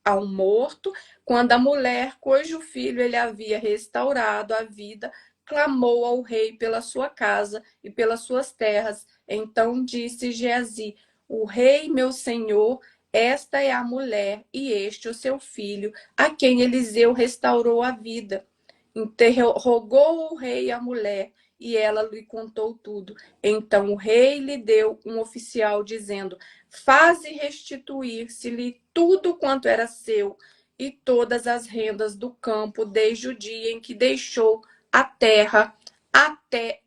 ao morto, quando a mulher, cujo filho ele havia restaurado a vida, clamou ao rei pela sua casa e pelas suas terras. Então disse Geazi: o rei, meu senhor, esta é a mulher e este o seu filho, a quem Eliseu restaurou a vida. Interrogou o rei a mulher, e ela lhe contou tudo. Então o rei lhe deu um oficial, dizendo: faze restituir-se-lhe tudo quanto era seu, e todas as rendas do campo, desde o dia em que deixou a terra até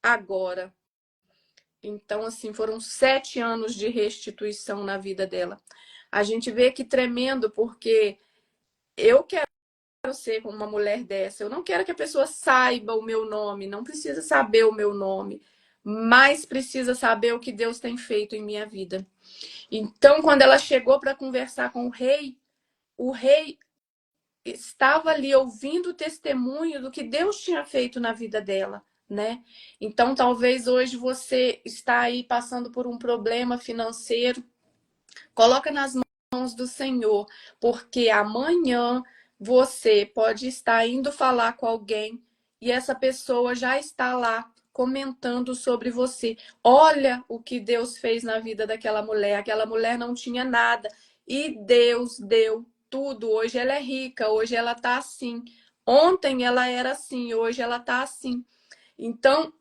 agora. Então, assim, foram 7 anos de restituição na vida dela. A gente vê que tremendo, porque eu quero ser uma mulher dessa. Eu não quero que a pessoa saiba o meu nome, não precisa saber o meu nome, mas precisa saber o que Deus tem feito em minha vida. Então, quando ela chegou para conversar com o rei estava ali ouvindo o testemunho do que Deus tinha feito na vida dela, né? Então, talvez hoje você está aí passando por um problema financeiro, coloca nas mãos do Senhor, porque amanhã você pode estar indo falar com alguém e essa pessoa já está lá comentando sobre você. Olha o que Deus fez na vida daquela mulher. Aquela mulher não tinha nada e Deus deu tudo. Hoje ela é rica, hoje ela está assim. Ontem ela era assim, hoje ela está assim. Então,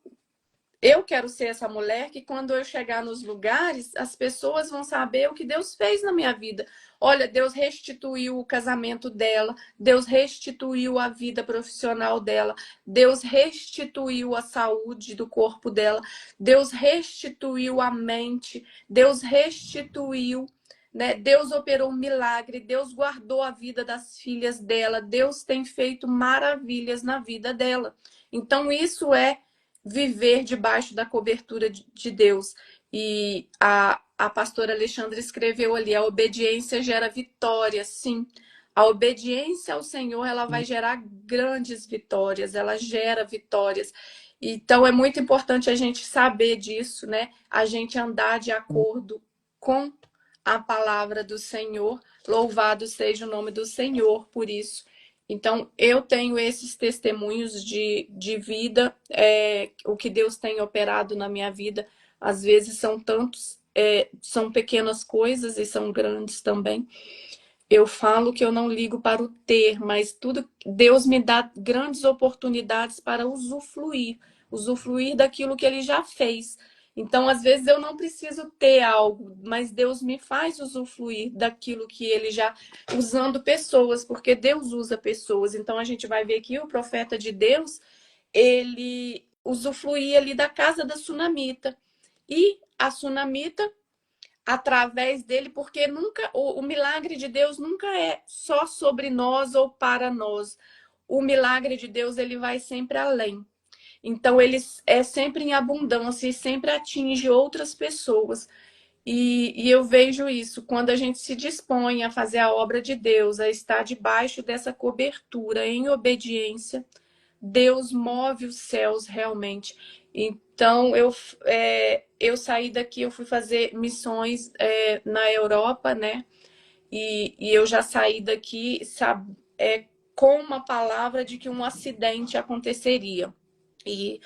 eu quero ser essa mulher que quando eu chegar nos lugares, as pessoas vão saber o que Deus fez na minha vida. Olha, Deus restituiu o casamento dela, Deus restituiu a vida profissional dela, Deus restituiu a saúde do corpo dela, Deus restituiu a mente, Deus restituiu, né? Deus operou um milagre, Deus guardou a vida das filhas dela, Deus tem feito maravilhas na vida dela. Então, isso é viver debaixo da cobertura de Deus. E a pastora Alexandra escreveu ali: a obediência gera vitória, sim. A obediência ao Senhor, ela vai gerar grandes vitórias, ela gera vitórias. Então, é muito importante a gente saber disso, né? A gente andar de acordo com a palavra do Senhor. Louvado seja o nome do Senhor por isso. Então, eu tenho esses testemunhos de vida, o que Deus tem operado na minha vida. Às vezes são tantos, são pequenas coisas e são grandes também. Eu falo que eu não ligo para o ter, mas tudo Deus me dá grandes oportunidades para usufruir daquilo que Ele já fez. Então, às vezes eu não preciso ter algo, mas Deus me faz usufruir daquilo que Ele já usando pessoas, porque Deus usa pessoas. Então, a gente vai ver que o profeta de Deus, ele usufruía ali da casa da sunamita. E a sunamita através dele, porque nunca o milagre de Deus nunca é só sobre nós ou para nós. O milagre de Deus, ele vai sempre além. Então, ele é sempre em abundância e sempre atinge outras pessoas. E eu vejo isso, quando a gente se dispõe a fazer a obra de Deus, a estar debaixo dessa cobertura em obediência, Deus move os céus realmente. Então, eu saí daqui, eu fui fazer missões na Europa, né? E eu já saí daqui com uma palavra de que um acidente aconteceria. E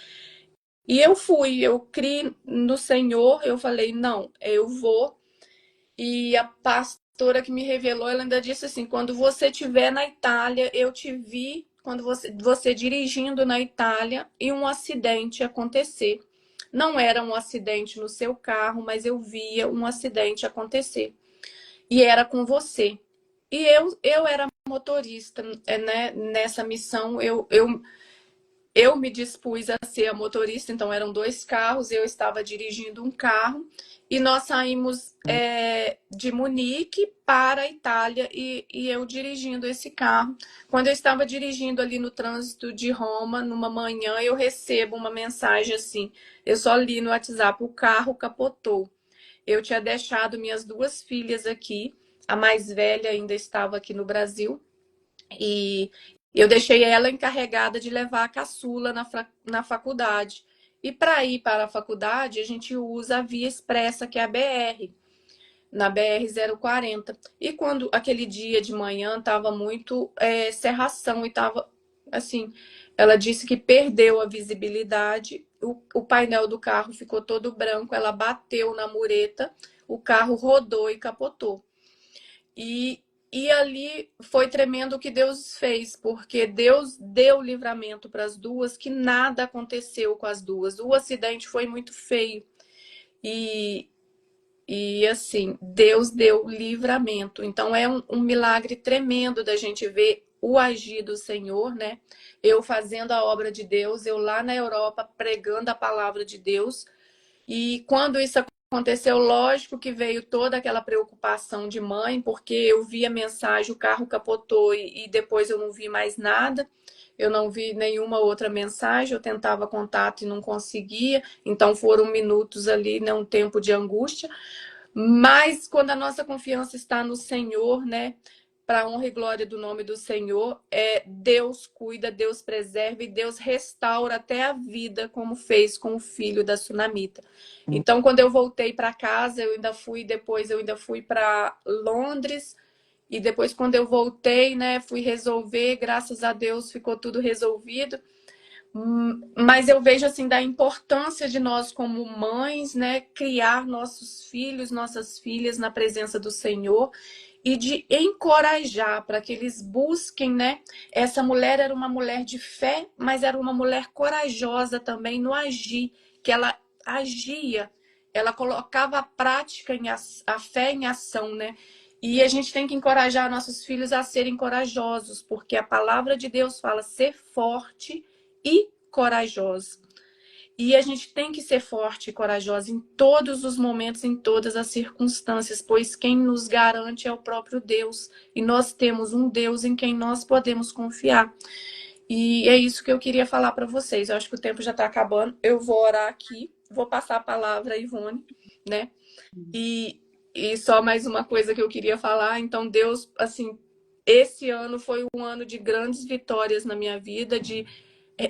E eu fui, eu criei no Senhor, eu falei, não, eu vou. E a pastora que me revelou, ela ainda disse assim, quando você estiver na Itália, eu te vi quando você dirigindo na Itália e um acidente acontecer. Não era um acidente no seu carro, mas eu via um acidente acontecer. E era com você. E eu era motorista, né? Nessa missão, eu me dispus a ser a motorista, então eram dois carros, eu estava dirigindo um carro e nós saímos de Munique para a Itália e eu dirigindo esse carro. Quando eu estava dirigindo ali no trânsito de Roma, numa manhã, eu recebo uma mensagem assim, eu só li no WhatsApp, o carro capotou. Eu tinha deixado minhas duas filhas aqui, a mais velha ainda estava aqui no Brasil, e eu deixei ela encarregada de levar a caçula na faculdade. E para ir para a faculdade, a gente usa a via expressa, que é a BR, na BR 040. E quando aquele dia de manhã estava muito cerração e estava assim, ela disse que perdeu a visibilidade, o painel do carro ficou todo branco, ela bateu na mureta, o carro rodou e capotou. E, e ali foi tremendo o que Deus fez, porque Deus deu livramento para as duas, que nada aconteceu com as duas. O acidente foi muito feio. E, e assim, Deus deu livramento. Então é um milagre tremendo da gente ver o agir do Senhor, né? Eu fazendo a obra de Deus, eu lá na Europa pregando a palavra de Deus. E quando isso aconteceu, lógico que veio toda aquela preocupação de mãe, porque eu vi a mensagem, o carro capotou e depois eu não vi mais nada. Eu não vi nenhuma outra mensagem, eu tentava contato e não conseguia. Então foram minutos ali, né, um tempo de angústia. Mas quando a nossa confiança está no Senhor, né? Para a honra e glória do nome do Senhor, Deus cuida, Deus preserva e Deus restaura até a vida, como fez com o filho da sunamita. Então, quando eu voltei para casa, depois eu ainda fui para Londres, e depois, quando eu voltei, né, fui resolver, graças a Deus ficou tudo resolvido. Mas eu vejo assim da importância de nós como mães, né, criar nossos filhos, nossas filhas na presença do Senhor e de encorajar para que eles busquem, né? Essa mulher era uma mulher de fé, mas era uma mulher corajosa também no agir, que ela agia, ela colocava a prática a fé em ação, né? E a gente tem que encorajar nossos filhos a serem corajosos, porque a palavra de Deus fala ser forte e corajosa. E a gente tem que ser forte e corajosa em todos os momentos, em todas as circunstâncias, pois quem nos garante é o próprio Deus. E nós temos um Deus em quem nós podemos confiar. E é isso que eu queria falar para vocês. Eu acho que o tempo já está acabando. Eu vou orar aqui, vou passar a palavra a Ivone, né? E, e só mais uma coisa que eu queria falar. Então, Deus, assim, esse ano foi um ano de grandes vitórias na minha vida,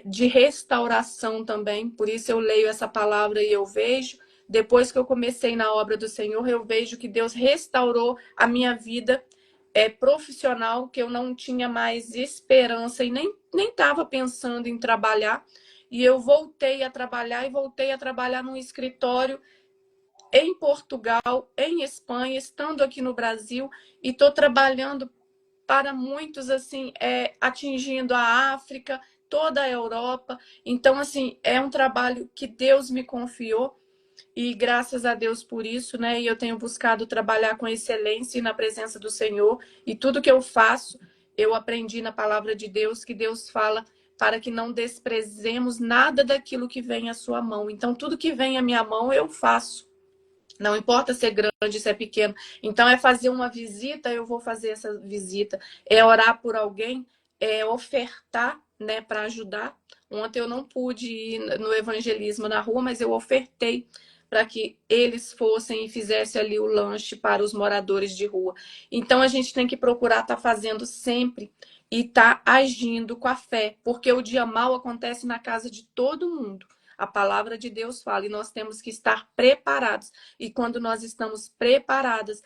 de restauração também. Por isso eu leio essa palavra e eu vejo. Depois que eu comecei na obra do Senhor, eu vejo que Deus restaurou a minha vida profissional, que eu não tinha mais esperança e nem estava pensando em trabalhar. E eu voltei a trabalhar e voltei a trabalhar num escritório em Portugal, em Espanha, estando aqui no Brasil, e estou trabalhando para muitos, assim, atingindo a África, toda a Europa. Então, assim, é um trabalho que Deus me confiou e graças a Deus por isso, né? E eu tenho buscado trabalhar com excelência e na presença do Senhor. E tudo que eu faço, eu aprendi na palavra de Deus, que Deus fala para que não desprezemos nada daquilo que vem à sua mão. Então, tudo que vem à minha mão, eu faço. Não importa se é grande, se é pequeno. Então, é fazer uma visita, eu vou fazer essa visita. É orar por alguém, é ofertar, né, para ajudar. Ontem eu não pude ir no evangelismo na rua, mas eu ofertei para que eles fossem e fizessem ali o lanche para os moradores de rua. Então, a gente tem que procurar estar fazendo sempre e estar agindo com a fé, porque o dia mal acontece na casa de todo mundo. A palavra de Deus fala e nós temos que estar preparados. E quando nós estamos preparadas,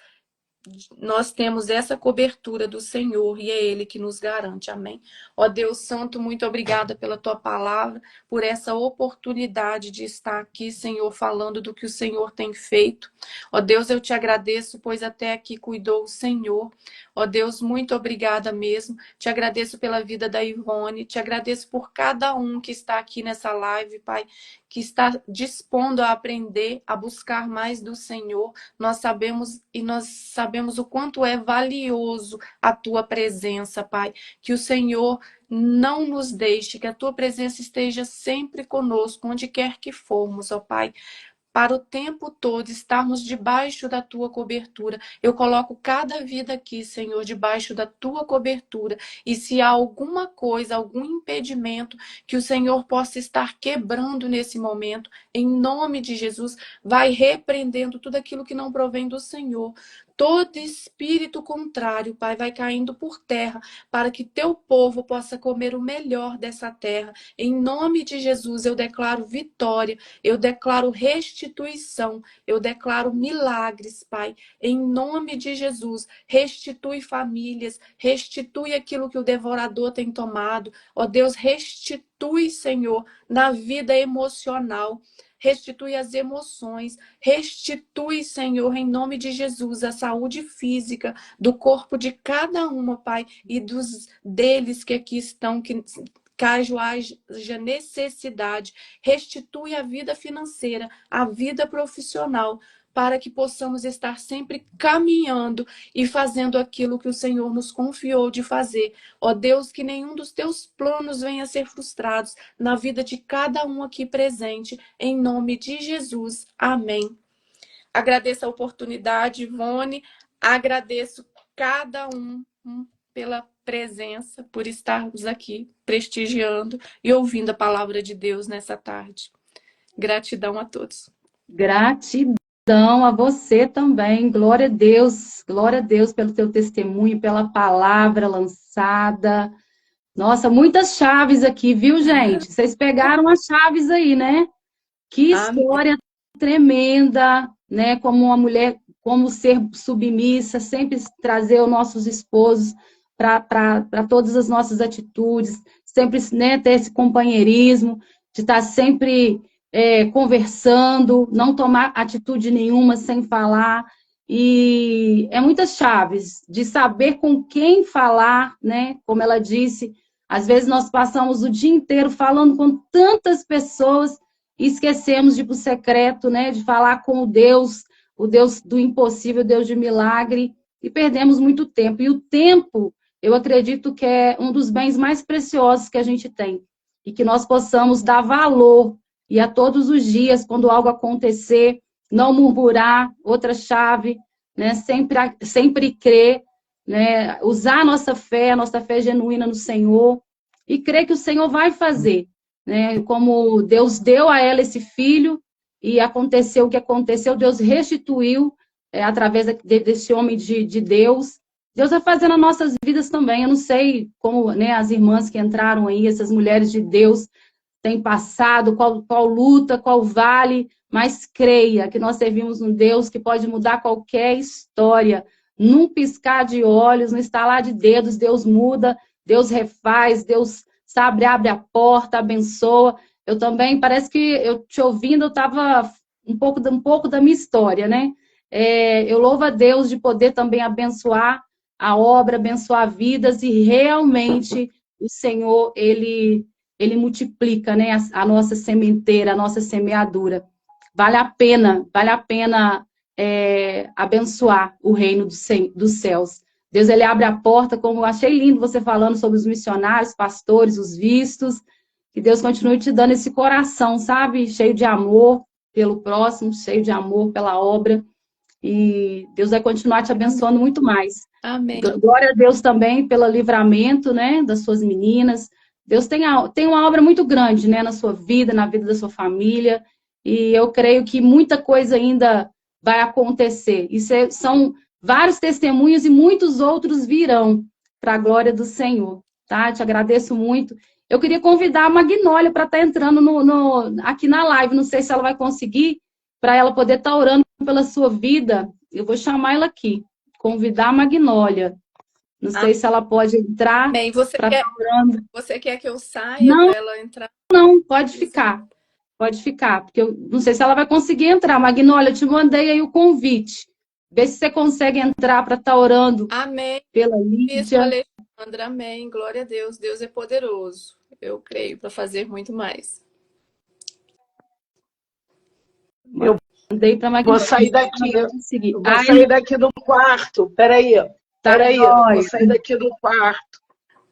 nós temos essa cobertura do Senhor e é Ele que nos garante, amém? Ó Deus Santo, muito obrigada pela tua palavra, por essa oportunidade de estar aqui, Senhor, falando do que o Senhor tem feito. Ó Deus, eu te agradeço, pois até aqui cuidou o Senhor. Ó Deus, muito obrigada mesmo. Te agradeço pela vida da Ivone, te agradeço por cada um que está aqui nessa live, Pai, que está dispondo a aprender, a buscar mais do Senhor. Nós sabemos o quanto é valioso a tua presença, Pai. Que o Senhor não nos deixe, que a tua presença esteja sempre conosco, onde quer que formos, ó Pai, para o tempo todo estarmos debaixo da tua cobertura. Eu coloco cada vida aqui, Senhor, debaixo da tua cobertura. E se há alguma coisa, algum impedimento que o Senhor possa estar quebrando nesse momento, em nome de Jesus, vai repreendendo tudo aquilo que não provém do Senhor. Todo espírito contrário, Pai, vai caindo por terra, para que teu povo possa comer o melhor dessa terra. Em nome de Jesus, eu declaro vitória. Eu declaro restituição, eu declaro milagres, Pai. Em nome de Jesus, restitui famílias, restitui aquilo que o devorador tem tomado. Ó Deus, restitui, Senhor, na vida emocional. Restitui as emoções, restitui, Senhor, em nome de Jesus, a saúde física do corpo de cada uma, Pai, e deles que aqui estão, que caso haja necessidade, restitui a vida financeira, a vida profissional, para que possamos estar sempre caminhando e fazendo aquilo que o Senhor nos confiou de fazer. Ó Deus, que nenhum dos teus planos venha a ser frustrados na vida de cada um aqui presente, em nome de Jesus. Amém. Agradeço a oportunidade, Ivone, agradeço cada um pela presença, por estarmos aqui prestigiando e ouvindo a palavra de Deus nessa tarde. Gratidão a todos. Gratidão a você também. Glória a Deus pelo teu testemunho, pela palavra lançada. Nossa, muitas chaves aqui, viu, gente? Vocês pegaram as chaves aí, né? Que história tremenda, né? Como uma mulher, como ser submissa, sempre trazer os nossos esposos para todas as nossas atitudes, sempre, né, ter esse companheirismo, de estar sempre conversando, não tomar atitude nenhuma sem falar. E é muitas chaves de saber com quem falar, né? Como ela disse, às vezes nós passamos o dia inteiro falando com tantas pessoas e esquecemos de ir para o secreto, né? De falar com o Deus do impossível, o Deus de milagre, e perdemos muito tempo. E o tempo, eu acredito que é um dos bens mais preciosos que a gente tem. E que nós possamos dar valor, e a todos os dias, quando algo acontecer, não murmurar, outra chave, né? Sempre crer, né? Usar a nossa fé genuína no Senhor, e crer que o Senhor vai fazer, né? Como Deus deu a ela esse filho, e aconteceu o que aconteceu, Deus restituiu através desse homem de Deus. Deus vai fazer nas nossas vidas também. Eu não sei como, né, as irmãs que entraram aí, essas mulheres de Deus, têm passado, qual luta, qual vale, mas creia que nós servimos um Deus que pode mudar qualquer história. Num piscar de olhos, no estalar de dedos, Deus muda, Deus refaz, Deus, sabe, abre a porta, abençoa. Eu também, parece que eu te ouvindo, eu estava um pouco da minha história, né? Eu louvo a Deus de poder também abençoar a obra, abençoar vidas, e realmente o Senhor, Ele multiplica, né, a nossa sementeira, a nossa semeadura. Vale a pena abençoar o reino dos céus. Deus, Ele abre a porta, como eu achei lindo você falando sobre os missionários, pastores, os vistos. Que Deus continue te dando esse coração, sabe? Cheio de amor pelo próximo, cheio de amor pela obra. E Deus vai continuar te abençoando muito mais. Amém. Glória a Deus também pelo livramento, né, das suas meninas. Deus tem uma obra muito grande, né, na sua vida, na vida da sua família. E eu creio que muita coisa ainda vai acontecer. Isso são vários testemunhos e muitos outros virão para a glória do Senhor, tá? Te agradeço muito. Eu queria convidar a Magnólia para estar entrando aqui na live. Não sei se ela vai conseguir, para ela poder estar orando pela sua vida. Eu vou chamar ela aqui. convidar a Magnólia. Não sei se ela pode entrar. Bem, você quer que eu saia para ela entrar? Não, pode ficar. Pode ficar, porque eu não sei se ela vai conseguir entrar. Magnólia, eu te mandei aí o convite. Vê se você consegue entrar para estar orando. Amém. Pela Lídia. Isso, Alexandra, amém. Glória a Deus. Deus é poderoso. Eu creio para fazer muito mais. Eu mandei para Magnólia. Vou sair daqui. Vou sair daqui do quarto. Peraí. Vou sair daqui do quarto.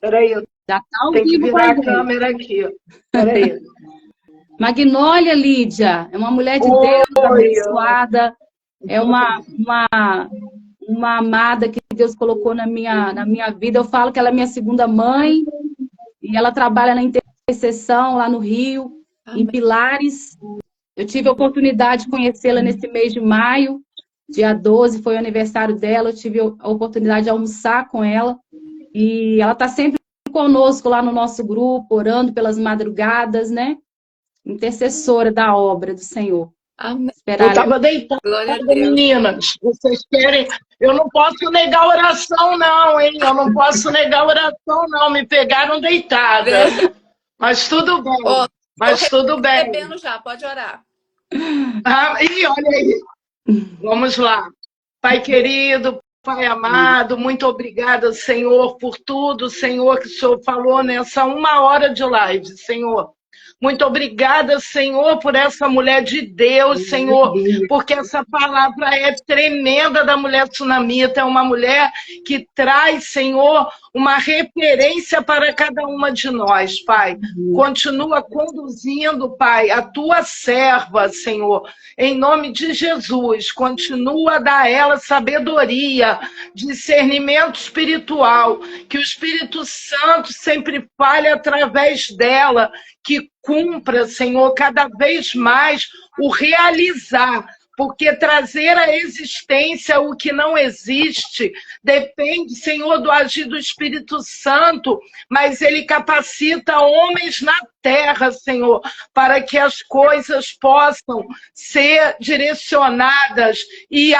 Peraí. Já tá tem que virar a câmera aqui. Peraí. Magnólia, Lídia, é uma mulher de Deus, abençoada, é uma amada que Deus colocou na minha vida. Eu falo que ela é minha segunda mãe, e ela trabalha na intercessão lá no Rio, em Pilares. Eu tive a oportunidade de conhecê-la nesse mês de maio, dia 12, foi o aniversário dela, eu tive a oportunidade de almoçar com ela, e ela está sempre conosco lá no nosso grupo, orando pelas madrugadas, né? Intercessora da obra do Senhor. Amém. Eu estava deitada, meninas. Vocês querem... Eu não posso negar a oração, não, hein? Eu não posso negar a oração, não. Me pegaram deitada. Mas tudo bem. Mas tudo bem. Recebendo já, pode orar. E olha aí. Vamos lá. Pai querido, Pai amado, muito obrigada, Senhor, por tudo, Senhor, que o Senhor falou nessa 1 hora de live, Senhor. Muito obrigada, Senhor, por essa mulher de Deus, Senhor, porque essa palavra é tremenda da mulher tsunamita, é uma mulher que traz, Senhor, uma referência para cada uma de nós, Pai. Continua conduzindo, Pai, a tua serva, Senhor, em nome de Jesus. Continua a dar a ela sabedoria, discernimento espiritual, que o Espírito Santo sempre fale através dela, que cumpra, Senhor, cada vez mais o realizar, porque trazer à existência o que não existe depende, Senhor, do agir do Espírito Santo, mas ele capacita homens na terra, Senhor, para que as coisas possam ser direcionadas e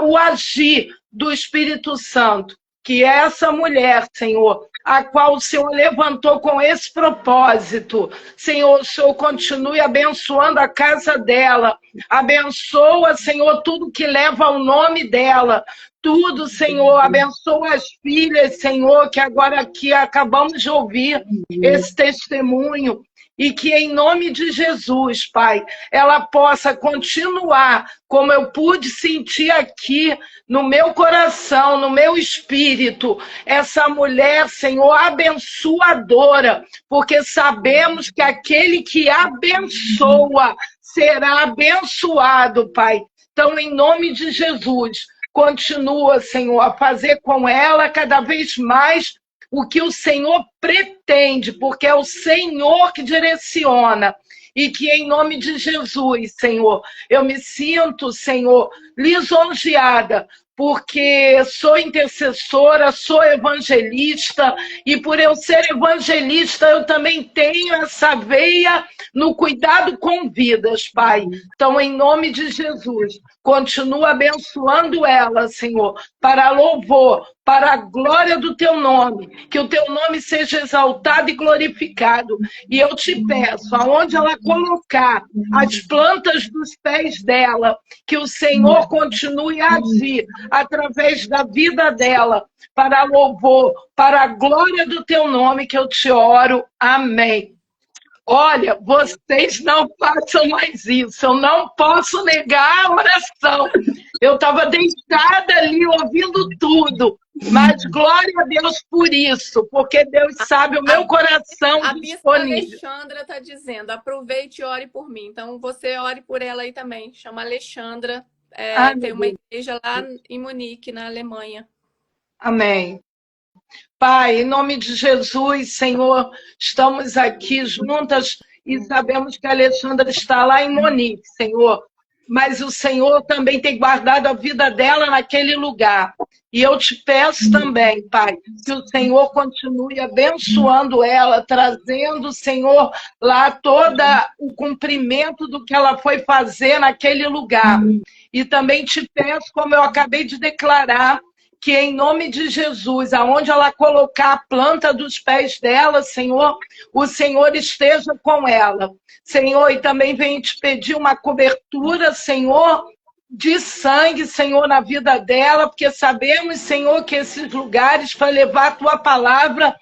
o agir do Espírito Santo. Que essa mulher, Senhor, a qual o Senhor levantou com esse propósito, Senhor, o Senhor continue abençoando a casa dela, abençoa, Senhor, tudo que leva ao nome dela, tudo, Senhor, abençoa as filhas, Senhor, que agora aqui acabamos de ouvir esse testemunho, e que em nome de Jesus, Pai, ela possa continuar, como eu pude sentir aqui no meu coração, no meu espírito, essa mulher, Senhor, abençoadora, porque sabemos que aquele que abençoa será abençoado, Pai. Então, em nome de Jesus, continua, Senhor, a fazer com ela cada vez mais o que o Senhor pretende, porque é o Senhor que direciona. E que em nome de Jesus, Senhor, eu me sinto, Senhor, lisonjeada, porque sou intercessora, sou evangelista, e por eu ser evangelista, eu também tenho essa veia no cuidado com vidas, Pai. Então, em nome de Jesus, continua abençoando ela, Senhor, para louvor, para a glória do teu nome, que o teu nome seja exaltado e glorificado. E eu te peço, aonde ela colocar as plantas dos pés dela, que o Senhor continue a agir através da vida dela, para louvor, para a glória do teu nome, que eu te oro. Amém. Olha, vocês não façam mais isso, eu não posso negar a oração. Eu estava deitada ali, ouvindo tudo, mas glória a Deus por isso, porque Deus sabe o meu coração a disponível. A Bispa Alexandra está dizendo, aproveite e ore por mim. Então, você ore por ela aí também. Chama Alexandra, tem uma igreja lá em Munique, na Alemanha. Amém. Pai, em nome de Jesus, Senhor, estamos aqui juntas e sabemos que a Alexandra está lá em Munique, Senhor. Mas o Senhor também tem guardado a vida dela naquele lugar. E eu te peço também, Pai, que o Senhor continue abençoando ela, trazendo, Senhor, lá todo o cumprimento do que ela foi fazer naquele lugar. E também te peço, como eu acabei de declarar, que em nome de Jesus, aonde ela colocar a planta dos pés dela, Senhor, o Senhor esteja com ela. Senhor, e também venho te pedir uma cobertura, Senhor, de sangue, Senhor, na vida dela, porque sabemos, Senhor, que esses lugares para levar a tua palavra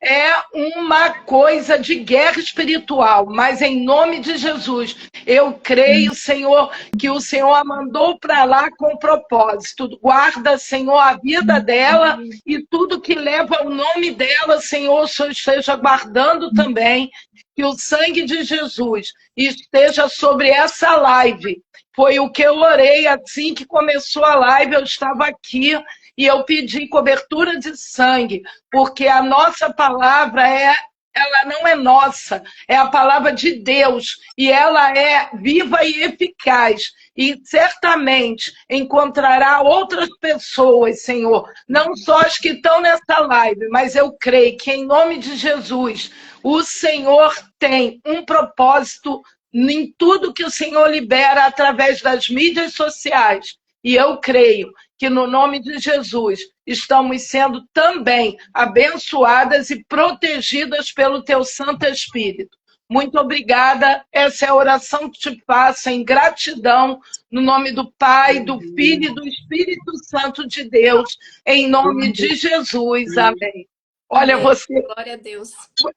é uma coisa de guerra espiritual, mas em nome de Jesus, eu creio, Senhor, que o Senhor a mandou para lá com propósito. Guarda, Senhor, a vida dela e tudo que leva o nome dela, Senhor, o Senhor esteja guardando também. Que o sangue de Jesus esteja sobre essa live. Foi o que eu orei assim que começou a live, eu estava aqui e eu pedi cobertura de sangue, porque a nossa palavra ela não é nossa, é a palavra de Deus, e ela é viva e eficaz, e certamente encontrará outras pessoas, Senhor, não só as que estão nessa live, mas eu creio que em nome de Jesus, o Senhor tem um propósito em tudo que o Senhor libera através das mídias sociais, e eu creio que no nome de Jesus estamos sendo também abençoadas e protegidas pelo teu Santo Espírito. Muito obrigada. Essa é a oração que te faço em gratidão, no nome do Pai, do Filho e do Espírito Santo de Deus, em nome de Jesus. Amém. Olha, Amém. você... Glória a Deus.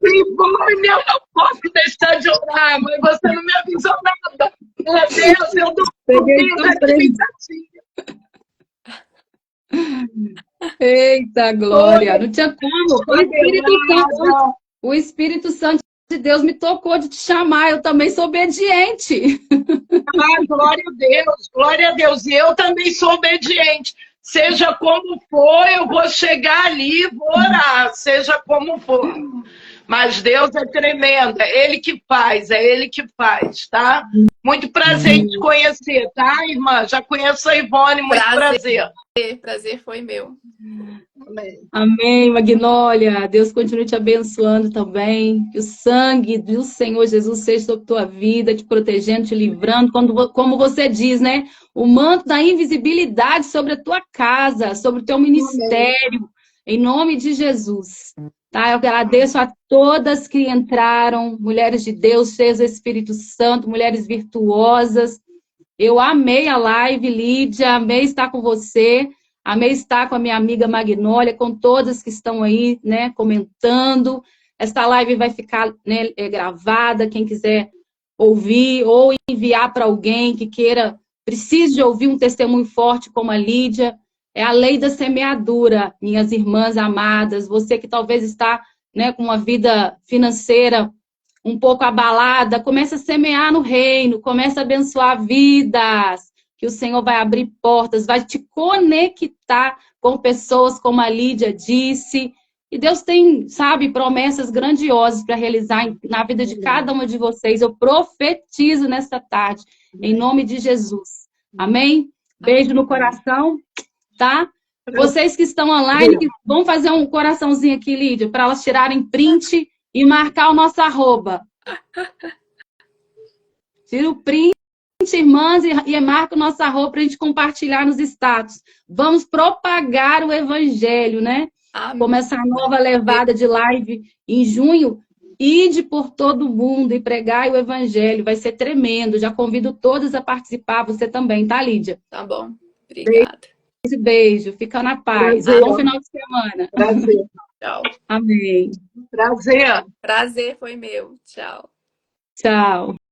Ivone, eu não posso deixar de orar, mas você não me avisou nada. Meu Deus, eu tô com expectativa. Eita, glória! Não tinha como. O Espírito Santo de Deus me tocou de te chamar. Eu também sou obediente. Ah, glória a Deus, glória a Deus. E eu também sou obediente. Seja como for, eu vou chegar ali e vou orar. Seja como for. Mas Deus é tremendo. É Ele que faz, tá? Muito prazer em te conhecer, tá, irmã? Já conheço a Ivone, muito prazer. Prazer foi meu. Amém. Amém, Magnólia. Deus continue te abençoando também. Que o sangue do Senhor Jesus seja sobre tua vida, te protegendo, te livrando. Como você diz, né? O manto da invisibilidade sobre a tua casa, sobre o teu ministério. Amém. Em nome de Jesus. Tá? Eu agradeço a todas que entraram, mulheres de Deus, cheias do Espírito Santo, mulheres virtuosas. Eu amei a live, Lídia, amei estar com você, amei estar com a minha amiga Magnólia, com todas que estão aí, né, comentando. Esta live vai ficar, né, gravada, quem quiser ouvir ou enviar para alguém que queira, precise de ouvir um testemunho forte como a Lídia. É a lei da semeadura, minhas irmãs amadas, você que talvez está, né, com uma vida financeira um pouco abalada, começa a semear no reino, começa a abençoar vidas, que o Senhor vai abrir portas, vai te conectar com pessoas, como a Lídia disse, e Deus tem, sabe, promessas grandiosas para realizar na vida de cada uma de vocês. Eu profetizo nesta tarde, em nome de Jesus. Amém? Beijo no coração, tá? Vocês que estão online, vão fazer um coraçãozinho aqui, Lídia, para elas tirarem print e marcar o nosso arroba. Tira o print, irmãs, e marca o nosso arroba para a gente compartilhar nos status. Vamos propagar o evangelho, né? Amém. Começar a nova levada de live em junho. Ide por todo mundo e pregai o evangelho. Vai ser tremendo. Já convido todas a participar. Você também, tá, Lídia? Tá bom. Obrigada. Beijo. Fica na paz. Prazer. Bom final de semana. Prazer. Tchau. Amém. Prazer. Prazer foi meu. Tchau. Tchau.